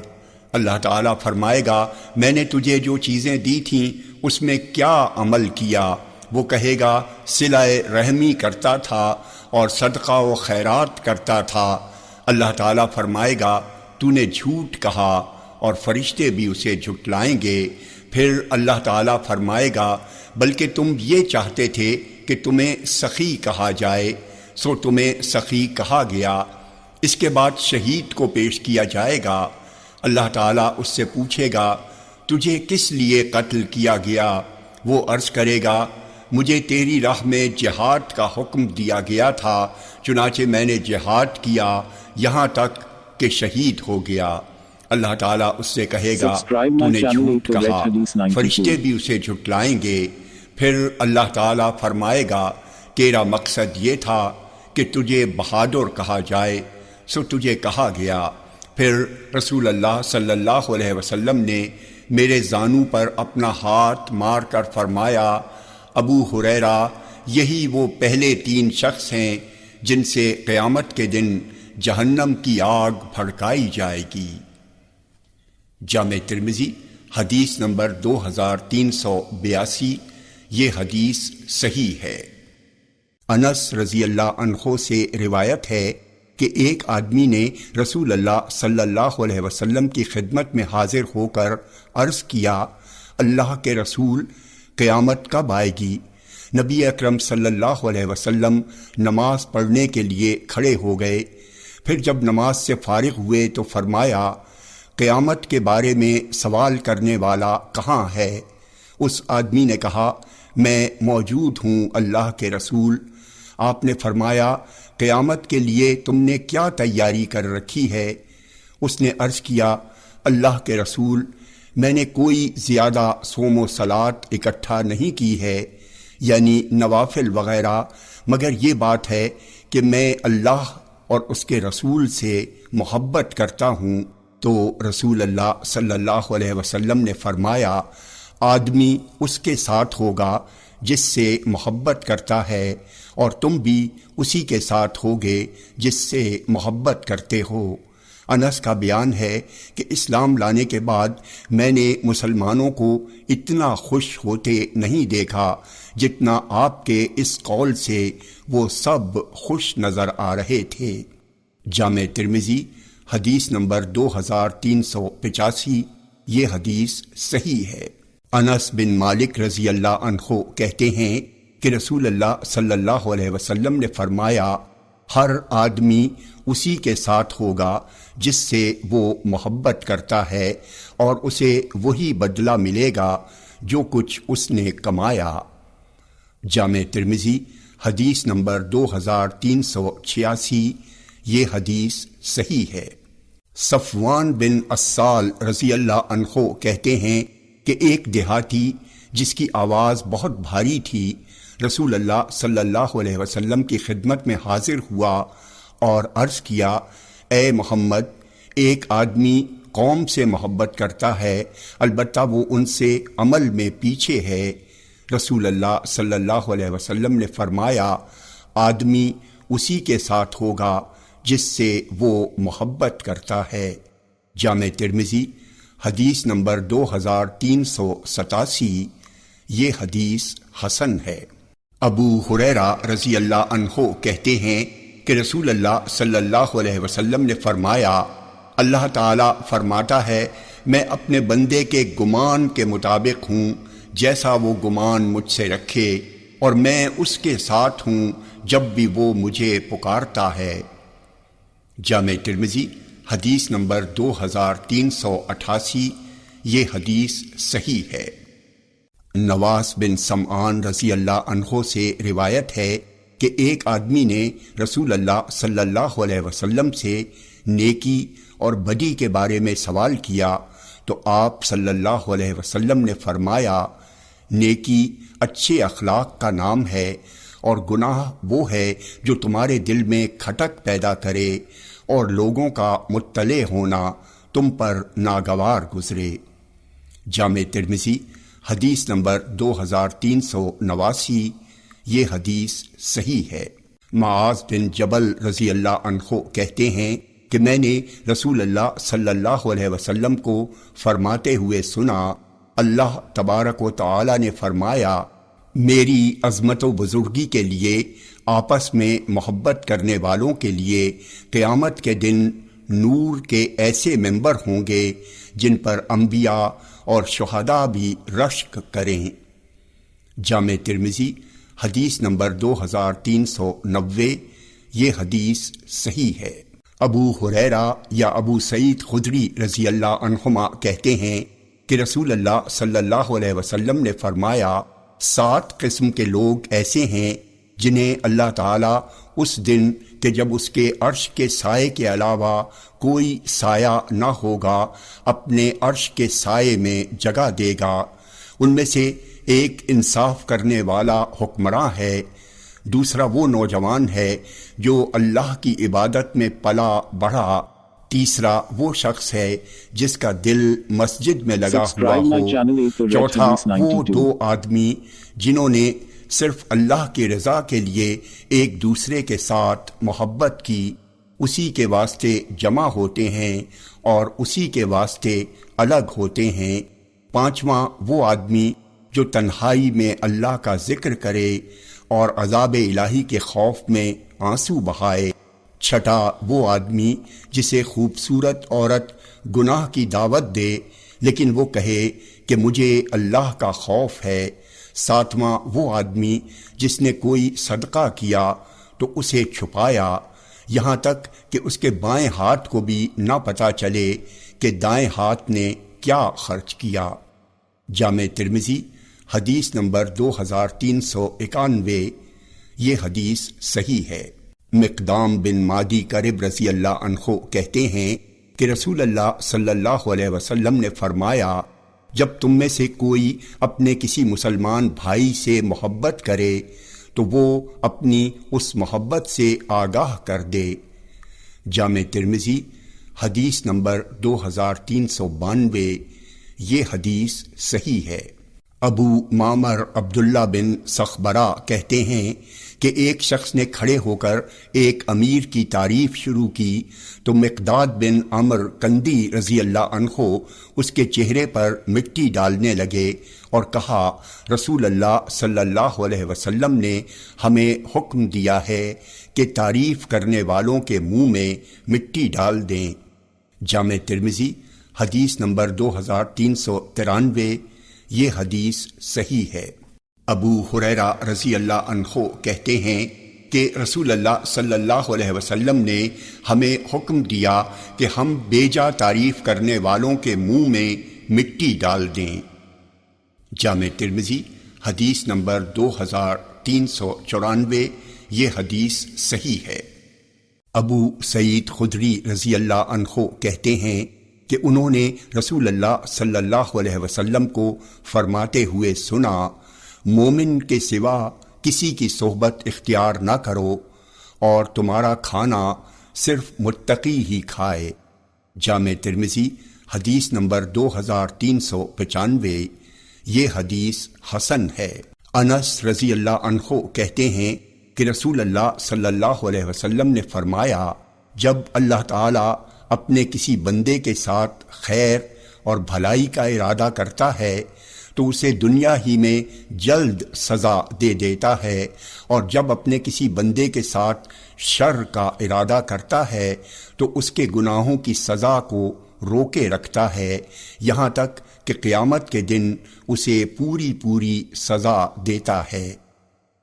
اللہ تعالیٰ فرمائے گا، میں نے تجھے جو چیزیں دی تھیں اس میں کیا عمل کیا؟ وہ کہے گا، صلہ رحمی کرتا تھا اور صدقہ و خیرات کرتا تھا۔ اللہ تعالیٰ فرمائے گا، تو نے جھوٹ کہا، اور فرشتے بھی اسے جھٹلائیں گے۔ پھر اللہ تعالیٰ فرمائے گا، بلکہ تم یہ چاہتے تھے کہ تمہیں سخی کہا جائے، سو تمہیں سخی کہا گیا۔ اس کے بعد شہید کو پیش کیا جائے گا۔ اللہ تعالیٰ اس سے پوچھے گا، تجھے کس لیے قتل کیا گیا؟ وہ عرض کرے گا، مجھے تیری راہ میں جہاد کا حکم دیا گیا تھا، چنانچہ میں نے جہاد کیا یہاں تک کہ شہید ہو گیا۔ اللہ تعالیٰ اس سے کہے گا، تو نے جھوٹ کہا، فرشتے بھی اسے جھٹلائیں گے۔ پھر اللہ تعالیٰ فرمائے گا، تیرا مقصد یہ تھا کہ تجھے بہادر کہا جائے، سو تجھے کہا گیا۔ پھر رسول اللہ صلی اللہ علیہ وسلم نے میرے زانو پر اپنا ہاتھ مار کر فرمایا، ابو ہریرہ، یہی وہ پہلے 3 شخص ہیں جن سے قیامت کے دن جہنم کی آگ بھڑکائی جائے گی۔ جامع ترمذی حدیث نمبر 2382، یہ حدیث صحیح ہے۔ انس رضی اللہ عنہ سے روایت ہے کہ ایک آدمی نے رسول اللہ صلی اللہ علیہ وسلم کی خدمت میں حاضر ہو کر عرض کیا، اللہ کے رسول، قیامت کب آئے گی؟ نبی اکرم صلی اللہ علیہ وسلم نماز پڑھنے کے لیے کھڑے ہو گئے۔ پھر جب نماز سے فارغ ہوئے تو فرمایا، قیامت کے بارے میں سوال کرنے والا کہاں ہے؟ اس آدمی نے کہا، میں موجود ہوں اللہ کے رسول۔ آپ نے فرمایا، قیامت کے لیے تم نے کیا تیاری کر رکھی ہے؟ اس نے عرض کیا، اللہ کے رسول، میں نے کوئی زیادہ صوم و صلات اکٹھا نہیں کی ہے، یعنی نوافل وغیرہ، مگر یہ بات ہے کہ میں اللہ اور اس کے رسول سے محبت کرتا ہوں۔ تو رسول اللہ صلی اللہ علیہ وسلم نے فرمایا، آدمی اس کے ساتھ ہوگا جس سے محبت کرتا ہے، اور تم بھی اسی کے ساتھ ہوگے جس سے محبت کرتے ہو۔ انس کا بیان ہے کہ اسلام لانے کے بعد میں نے مسلمانوں کو اتنا خوش ہوتے نہیں دیکھا جتنا آپ کے اس قول سے وہ سب خوش نظر آ رہے تھے۔ جامع ترمذی حدیث نمبر 2385، یہ حدیث صحیح ہے۔ انس بن مالک رضی اللہ عنہ کہتے ہیں کہ رسول اللہ صلی اللہ علیہ وسلم نے فرمایا، ہر آدمی اسی کے ساتھ ہوگا جس سے وہ محبت کرتا ہے، اور اسے وہی بدلہ ملے گا جو کچھ اس نے کمایا۔ جامع ترمذی حدیث نمبر 2386، یہ حدیث صحیح ہے۔ صفوان بن اسال رضی اللہ عنہ کہتے ہیں کہ ایک دیہاتی جس کی آواز بہت بھاری تھی رسول اللہ صلی اللہ علیہ وسلم کی خدمت میں حاضر ہوا اور عرض کیا، اے محمد، ایک آدمی قوم سے محبت کرتا ہے، البتہ وہ ان سے عمل میں پیچھے ہے۔ رسول اللہ صلی اللہ علیہ وسلم نے فرمایا، آدمی اسی کے ساتھ ہوگا جس سے وہ محبت کرتا ہے۔ جامع ترمذی حدیث نمبر 2387، یہ حدیث حسن ہے۔ ابو ہریرہ رضی اللہ عنہ کہتے ہیں کہ رسول اللہ صلی اللہ علیہ وسلم نے فرمایا، اللہ تعالیٰ فرماتا ہے، میں اپنے بندے کے گمان کے مطابق ہوں جیسا وہ گمان مجھ سے رکھے، اور میں اس کے ساتھ ہوں جب بھی وہ مجھے پکارتا ہے۔ جامع ترمذی حدیث نمبر 2388، یہ حدیث صحیح ہے۔ نواس بن سمعان رضی اللہ عنہ سے روایت ہے کہ ایک آدمی نے رسول اللہ صلی اللہ علیہ وسلم سے نیکی اور بدی کے بارے میں سوال کیا تو آپ صلی اللہ علیہ وسلم نے فرمایا، نیکی اچھے اخلاق کا نام ہے، اور گناہ وہ ہے جو تمہارے دل میں کھٹک پیدا کرے اور لوگوں کا مطلع ہونا تم پر ناگوار گزرے۔ جامع ترمذی حدیث نمبر 2389، یہ حدیث صحیح ہے۔ معاذ بن جبل رضی اللہ عنہ کہتے ہیں کہ میں نے رسول اللہ صلی اللہ علیہ وسلم کو فرماتے ہوئے سنا، اللہ تبارک و تعالی نے فرمایا، میری عظمت و بزرگی کے لیے آپس میں محبت کرنے والوں کے لیے قیامت کے دن نور کے ایسے ممبر ہوں گے جن پر انبیاء اور شہداء بھی رشک کریں۔ جامع ترمذی حدیث نمبر 2390، یہ حدیث صحیح ہے۔ ابو ہریرہ یا ابو سعید خدری رضی اللہ عنہما کہتے ہیں کہ رسول اللہ صلی اللہ علیہ وسلم نے فرمایا، 7 قسم کے لوگ ایسے ہیں جنہیں اللہ تعالیٰ اس دن کہ جب اس کے عرش کے سائے کے علاوہ کوئی سایہ نہ ہوگا اپنے عرش کے سائے میں جگہ دے گا۔ ان میں سے ایک انصاف کرنے والا حکمراں ہے، دوسرا وہ نوجوان ہے جو اللہ کی عبادت میں پلا بڑھا، تیسرا وہ شخص ہے جس کا دل مسجد میں لگا ہوا ہو، چوتھا وہ 2 آدمی جنہوں نے صرف اللہ کی رضا کے لیے ایک دوسرے کے ساتھ محبت کی، اسی کے واسطے جمع ہوتے ہیں اور اسی کے واسطے الگ ہوتے ہیں، پانچواں وہ آدمی جو تنہائی میں اللہ کا ذکر کرے اور عذاب الہی کے خوف میں آنسو بہائے، چھٹا وہ آدمی جسے خوبصورت عورت گناہ کی دعوت دے لیکن وہ کہے کہ مجھے اللہ کا خوف ہے۔ ساتواں وہ آدمی جس نے کوئی صدقہ کیا تو اسے چھپایا یہاں تک کہ اس کے بائیں ہاتھ کو بھی نہ پتہ چلے کہ دائیں ہاتھ نے کیا خرچ کیا۔ جامع ترمذی حدیث نمبر 2391۔ یہ حدیث صحیح ہے۔ مقدام بن مادی کرب رضی اللہ عنہ کہتے ہیں کہ رسول اللہ صلی اللہ علیہ وسلم نے فرمایا، جب تم میں سے کوئی اپنے کسی مسلمان بھائی سے محبت کرے تو وہ اپنی اس محبت سے آگاہ کر دے۔ جامع ترمذی حدیث نمبر 2392۔ یہ حدیث صحیح ہے۔ ابو معمر عبداللہ بن سخبرہ کہتے ہیں کہ ایک شخص نے کھڑے ہو کر ایک امیر کی تعریف شروع کی تو مقداد بن عمر کندی رضی اللہ عنہ اس کے چہرے پر مٹی ڈالنے لگے اور کہا، رسول اللہ صلی اللہ علیہ وسلم نے ہمیں حکم دیا ہے کہ تعریف کرنے والوں کے منہ میں مٹی ڈال دیں۔ جامع ترمذی حدیث نمبر 2393۔ یہ حدیث صحیح ہے۔ ابو ہریرہ رضی اللہ عنہ کہتے ہیں کہ رسول اللہ صلی اللہ علیہ وسلم نے ہمیں حکم دیا کہ ہم بیجا تعریف کرنے والوں کے منہ میں مٹی ڈال دیں۔ جامع ترمذی حدیث نمبر 2394۔ یہ حدیث صحیح ہے۔ ابو سعید خدری رضی اللہ عنہ کہتے ہیں کہ انہوں نے رسول اللہ صلی اللہ علیہ وسلم کو فرماتے ہوئے سنا، مومن کے سوا کسی کی صحبت اختیار نہ کرو اور تمہارا کھانا صرف متقی ہی کھائے۔ جامع ترمذی حدیث نمبر 2395۔ یہ حدیث حسن ہے۔ انس رضی اللہ عنہ کہتے ہیں کہ رسول اللہ صلی اللہ علیہ وسلم نے فرمایا، جب اللہ تعالیٰ اپنے کسی بندے کے ساتھ خیر اور بھلائی کا ارادہ کرتا ہے تو اسے دنیا ہی میں جلد سزا دے دیتا ہے، اور جب اپنے کسی بندے کے ساتھ شر کا ارادہ کرتا ہے تو اس کے گناہوں کی سزا کو روکے رکھتا ہے یہاں تک کہ قیامت کے دن اسے پوری پوری سزا دیتا ہے۔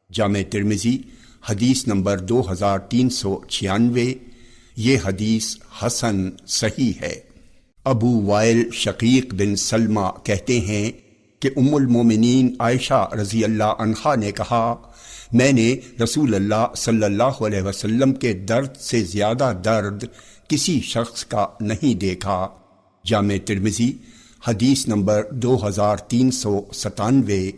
جامع ترمذی حدیث نمبر 2396۔ یہ حدیث حسن صحیح ہے۔ ابو وائل شقیق بن سلمہ کہتے ہیں کہ ام المومنین عائشہ رضی اللہ عنہا نے کہا، میں نے رسول اللہ صلی اللہ علیہ وسلم کے درد سے زیادہ درد کسی شخص کا نہیں دیکھا۔ جامع ترمذی حدیث نمبر 2397۔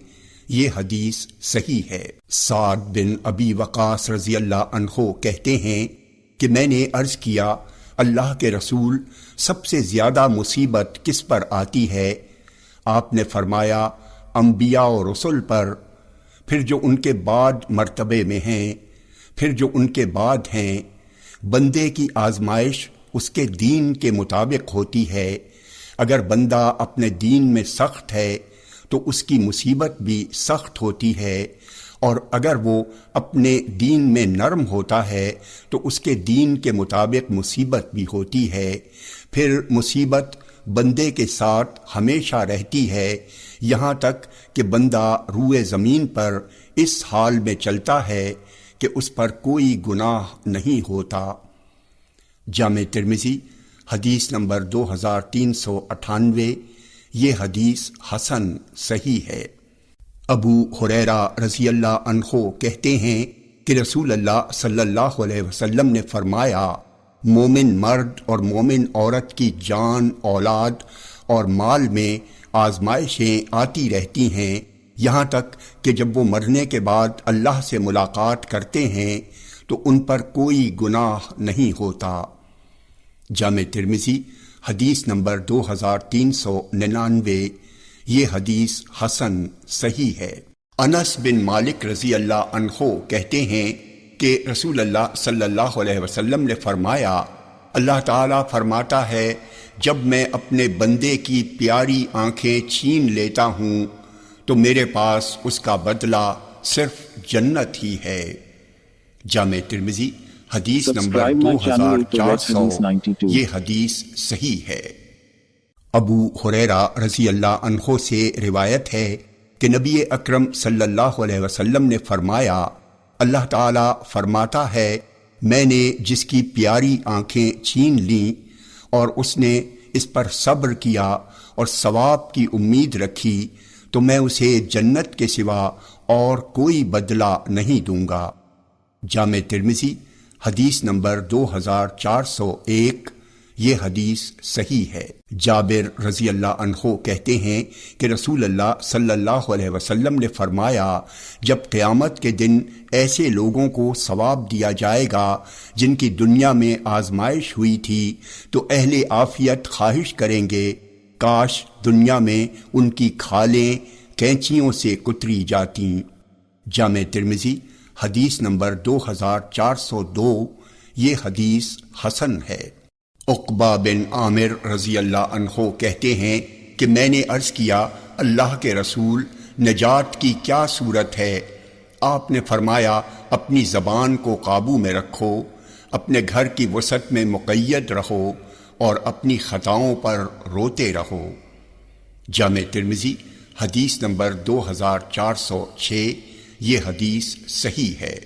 یہ حدیث صحیح ہے۔ سعد بن ابی وقاص رضی اللہ عنہ کہتے ہیں کہ میں نے عرض کیا، اللہ کے رسول سب سے زیادہ مصیبت کس پر آتی ہے؟ آپ نے فرمایا، انبیاء و رسل پر، پھر جو ان کے بعد مرتبے میں ہیں، پھر جو ان کے بعد ہیں۔ بندے کی آزمائش اس کے دین کے مطابق ہوتی ہے۔ اگر بندہ اپنے دین میں سخت ہے تو اس کی مصیبت بھی سخت ہوتی ہے، اور اگر وہ اپنے دین میں نرم ہوتا ہے تو اس کے دین کے مطابق مصیبت بھی ہوتی ہے۔ پھر مصیبت بندے کے ساتھ ہمیشہ رہتی ہے یہاں تک کہ بندہ روئے زمین پر اس حال میں چلتا ہے کہ اس پر کوئی گناہ نہیں ہوتا۔ جامع ترمذی حدیث نمبر 2398۔ یہ حدیث حسن صحیح ہے۔ ابو ہریرہ رضی اللہ عنہ کہتے ہیں کہ رسول اللہ صلی اللہ علیہ وسلم نے فرمایا، مومن مرد اور مومن عورت کی جان، اولاد اور مال میں آزمائشیں آتی رہتی ہیں یہاں تک کہ جب وہ مرنے کے بعد اللہ سے ملاقات کرتے ہیں تو ان پر کوئی گناہ نہیں ہوتا۔ جامع ترمذی حدیث نمبر 2399۔ یہ حدیث حسن صحیح ہے۔ انس بن مالک رضی اللہ عنہ کہتے ہیں کہ رسول اللہ صلی اللہ علیہ وسلم نے فرمایا، اللہ تعالیٰ فرماتا ہے، جب میں اپنے بندے کی پیاری آنکھیں چھین لیتا ہوں تو میرے پاس اس کا بدلہ صرف جنت ہی ہے۔ جامع ترمذی حدیث number Subscribe my channel to Red 2400 Hadith 92. یہ حدیث صحیح ہے۔ ابو ہریرہ رضی اللہ عنہ سے روایت ہے کہ نبی اکرم صلی اللہ علیہ وسلم نے فرمایا، اللہ تعالیٰ فرماتا ہے، میں نے جس کی پیاری آنکھیں چھین لیں اور اس نے اس پر صبر کیا اور ثواب کی امید رکھی تو میں اسے جنت کے سوا اور کوئی بدلہ نہیں دوں گا۔ جامع ترمذی حدیث نمبر 2401، یہ حدیث صحیح ہے۔ جابر رضی اللہ عنہ کہتے ہیں کہ رسول اللہ صلی اللہ علیہ وسلم نے فرمایا، جب قیامت کے دن ایسے لوگوں کو ثواب دیا جائے گا جن کی دنیا میں آزمائش ہوئی تھی تو اہل عافیت خواہش کریں گے کاش دنیا میں ان کی کھالیں کینچیوں سے کتری جاتیں۔ جامع ترمذی حدیث نمبر 2402، یہ حدیث حسن ہے۔ عقبہ بن عامر رضی اللہ عنہ کہتے ہیں کہ میں نے عرض کیا، اللہ کے رسول، نجات کی کیا صورت ہے؟ آپ نے فرمایا، اپنی زبان کو قابو میں رکھو، اپنے گھر کی وسعت میں مقید رہو اور اپنی خطاؤں پر روتے رہو۔ جامع ترمذی حدیث نمبر 2406، یہ حدیث صحیح ہے۔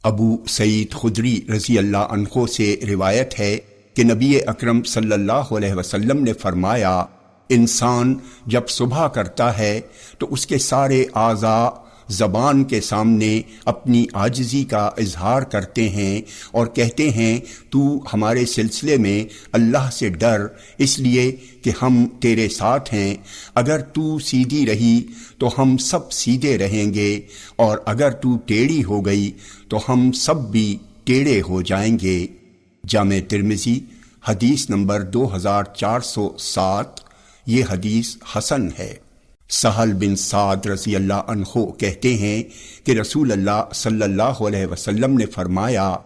ابو سعید خدری رضی اللہ عنہ سے روایت ہے کہ نبی اکرم صلی اللہ علیہ وسلم نے فرمایا، انسان جب صبح کرتا ہے تو اس کے سارے اعضاء زبان کے سامنے اپنی عاجزی کا اظہار کرتے ہیں اور کہتے ہیں، تو ہمارے سلسلے میں اللہ سے ڈر، اس لیے کہ ہم تیرے ساتھ ہیں، اگر تو سیدھی رہی تو ہم سب سیدھے رہیں گے اور اگر تو ٹیڑھی ہو گئی تو ہم سب بھی ٹیڑھے ہو جائیں گے۔ جامع ترمذی حدیث نمبر 2407، یہ حدیث حسن ہے۔ سہل بن سعد رضی اللہ عنہ کہتے ہیں کہ رسول اللہ صلی اللہ علیہ وسلم نے فرمایا،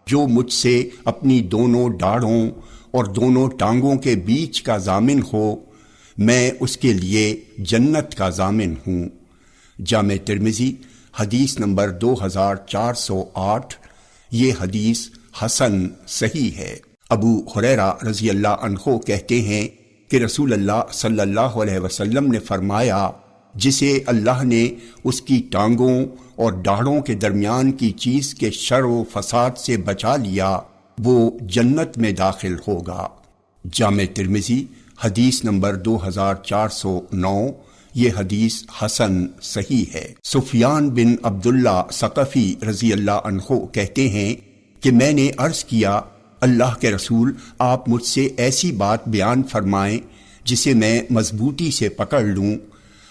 جو مجھ سے اپنی دونوں ڈاڑھوں اور دونوں ٹانگوں کے بیچ کا ضامن ہو، میں اس کے لیے جنت کا ضامن ہوں۔ جامع ترمذی حدیث نمبر 2408، یہ حدیث حسن صحیح ہے۔ ابو ہریرہ رضی اللہ عنہ کہتے ہیں کہ رسول اللہ صلی اللہ علیہ وسلم نے فرمایا، جسے اللہ نے اس کی ٹانگوں اور ڈاڑھوں کے درمیان کی چیز کے شر و فساد سے بچا لیا، وہ جنت میں داخل ہوگا۔ جامع ترمذی حدیث نمبر 2409، یہ حدیث حسن صحیح ہے۔ سفیان بن عبداللہ ثقفی رضی اللہ عنہ کہتے ہیں کہ میں نے عرض کیا، اللہ کے رسول، آپ مجھ سے ایسی بات بیان فرمائیں جسے میں مضبوطی سے پکڑ لوں۔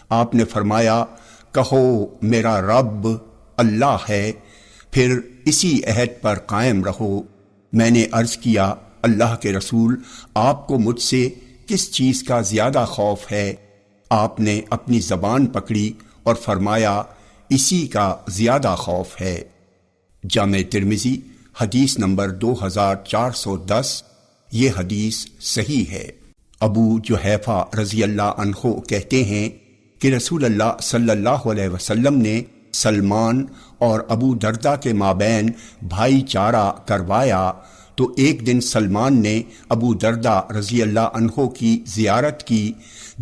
آپ نے فرمایا، کہو میرا رب اللہ ہے، پھر اسی عہد پر قائم رہو۔ میں نے عرض کیا، اللہ کے رسول، آپ کو مجھ سے کس چیز کا زیادہ خوف ہے؟ آپ نے اپنی زبان پکڑی اور فرمایا، اسی کا زیادہ خوف ہے۔ جامع ترمذی حدیث نمبر 2410، یہ حدیث صحیح ہے۔ ابو جحیفہ رضی اللہ عنہ کہتے ہیں کہ رسول اللہ صلی اللہ علیہ وسلم نے سلمان اور ابو دردہ کے مابین بھائی چارہ کروایا تو ایک دن سلمان نے ابو دردہ رضی اللہ عنہ کی زیارت کی،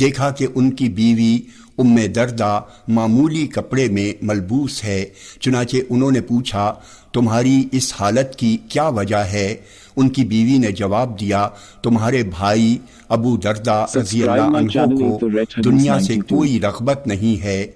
دیکھا کہ ان کی بیوی ام دردہ معمولی کپڑے میں ملبوس ہے، چنانچہ انہوں نے پوچھا، تمہاری اس حالت کی کیا وجہ ہے؟ ان کی بیوی نے جواب دیا، تمہارے بھائی ابو دردہ رضی اللہ عنہ کو دنیا سے کوئی رغبت نہیں ہے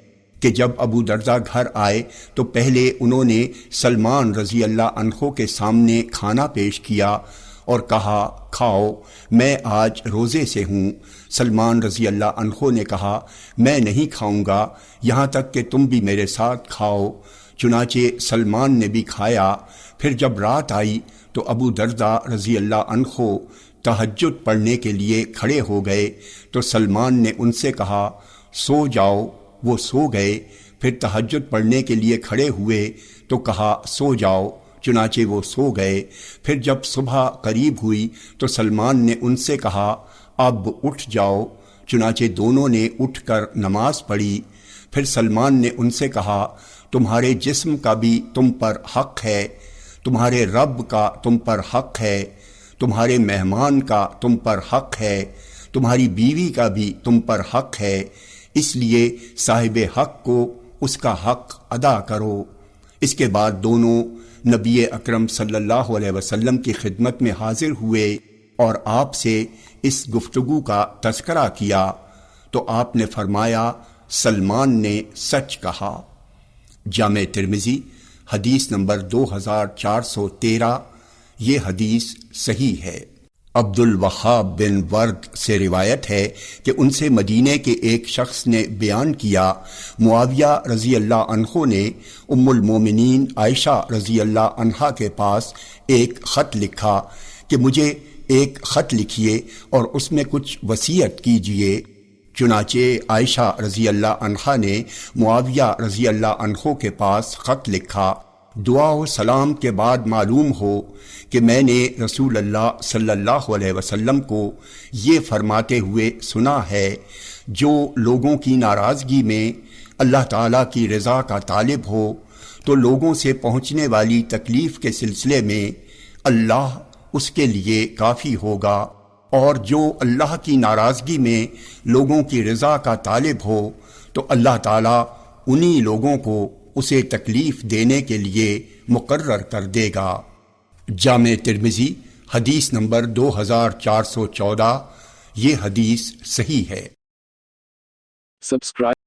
کہ جب ابو دردہ گھر آئے تو پہلے انہوں نے سلمان رضی اللہ عنہ کے سامنے کھانا پیش کیا اور کہا، کھاؤ، میں آج روزے سے ہوں۔ سلمان رضی اللہ عنہ نے کہا، میں نہیں کھاؤں گا یہاں تک کہ تم بھی میرے ساتھ کھاؤ۔ چنانچہ سلمان نے بھی کھایا۔ پھر جب رات آئی تو ابو دردہ رضی اللہ عنہ تہجد پڑھنے کے لیے کھڑے ہو گئے تو سلمان نے ان سے کہا، سو جاؤ۔ وہ سو گئے۔ پھر تہجد پڑھنے کے لیے کھڑے ہوئے تو کہا، سو جاؤ۔ چنانچہ وہ سو گئے۔ پھر جب صبح قریب ہوئی تو سلمان نے ان سے کہا، اب اٹھ جاؤ۔ چنانچہ دونوں نے اٹھ کر نماز پڑھی۔ پھر سلمان نے ان سے کہا، تمہارے جسم کا بھی تم پر حق ہے، تمہارے رب کا تم پر حق ہے، تمہارے مہمان کا تم پر حق ہے، تمہاری بیوی کا بھی تم پر حق ہے، اس لیے صاحب حق کو اس کا حق ادا کرو۔ اس کے بعد دونوں نبی اکرم صلی اللہ علیہ وسلم کی خدمت میں حاضر ہوئے اور آپ سے اس گفتگو کا تذکرہ کیا تو آپ نے فرمایا سلمان نے سچ کہا۔ جامع ترمذی حدیث نمبر 2413، یہ حدیث صحیح ہے۔ عبد الوہاب بن ورد سے روایت ہے کہ ان سے مدینے کے ایک شخص نے بیان کیا، معاویہ رضی اللہ عنہ نے ام المومنین عائشہ رضی اللہ عنہا کے پاس ایک خط لکھا کہ مجھے ایک خط لکھیے اور اس میں کچھ وصیت کیجیے۔ چنانچہ عائشہ رضی اللہ عنہا نے معاویہ رضی اللہ عنہ کے پاس خط لکھا، دعا و سلام کے بعد معلوم ہو کہ میں نے رسول اللہ صلی اللہ علیہ وسلم کو یہ فرماتے ہوئے سنا ہے، جو لوگوں کی ناراضگی میں اللہ تعالیٰ کی رضا کا طالب ہو تو لوگوں سے پہنچنے والی تکلیف کے سلسلے میں اللہ اس کے لیے کافی ہوگا، اور جو اللہ کی ناراضگی میں لوگوں کی رضا کا طالب ہو تو اللہ تعالیٰ انہی لوگوں کو اسے تکلیف دینے کے لیے مقرر کر دے گا۔ جامع ترمذی حدیث نمبر 2414، یہ حدیث صحیح ہے۔ Subscribe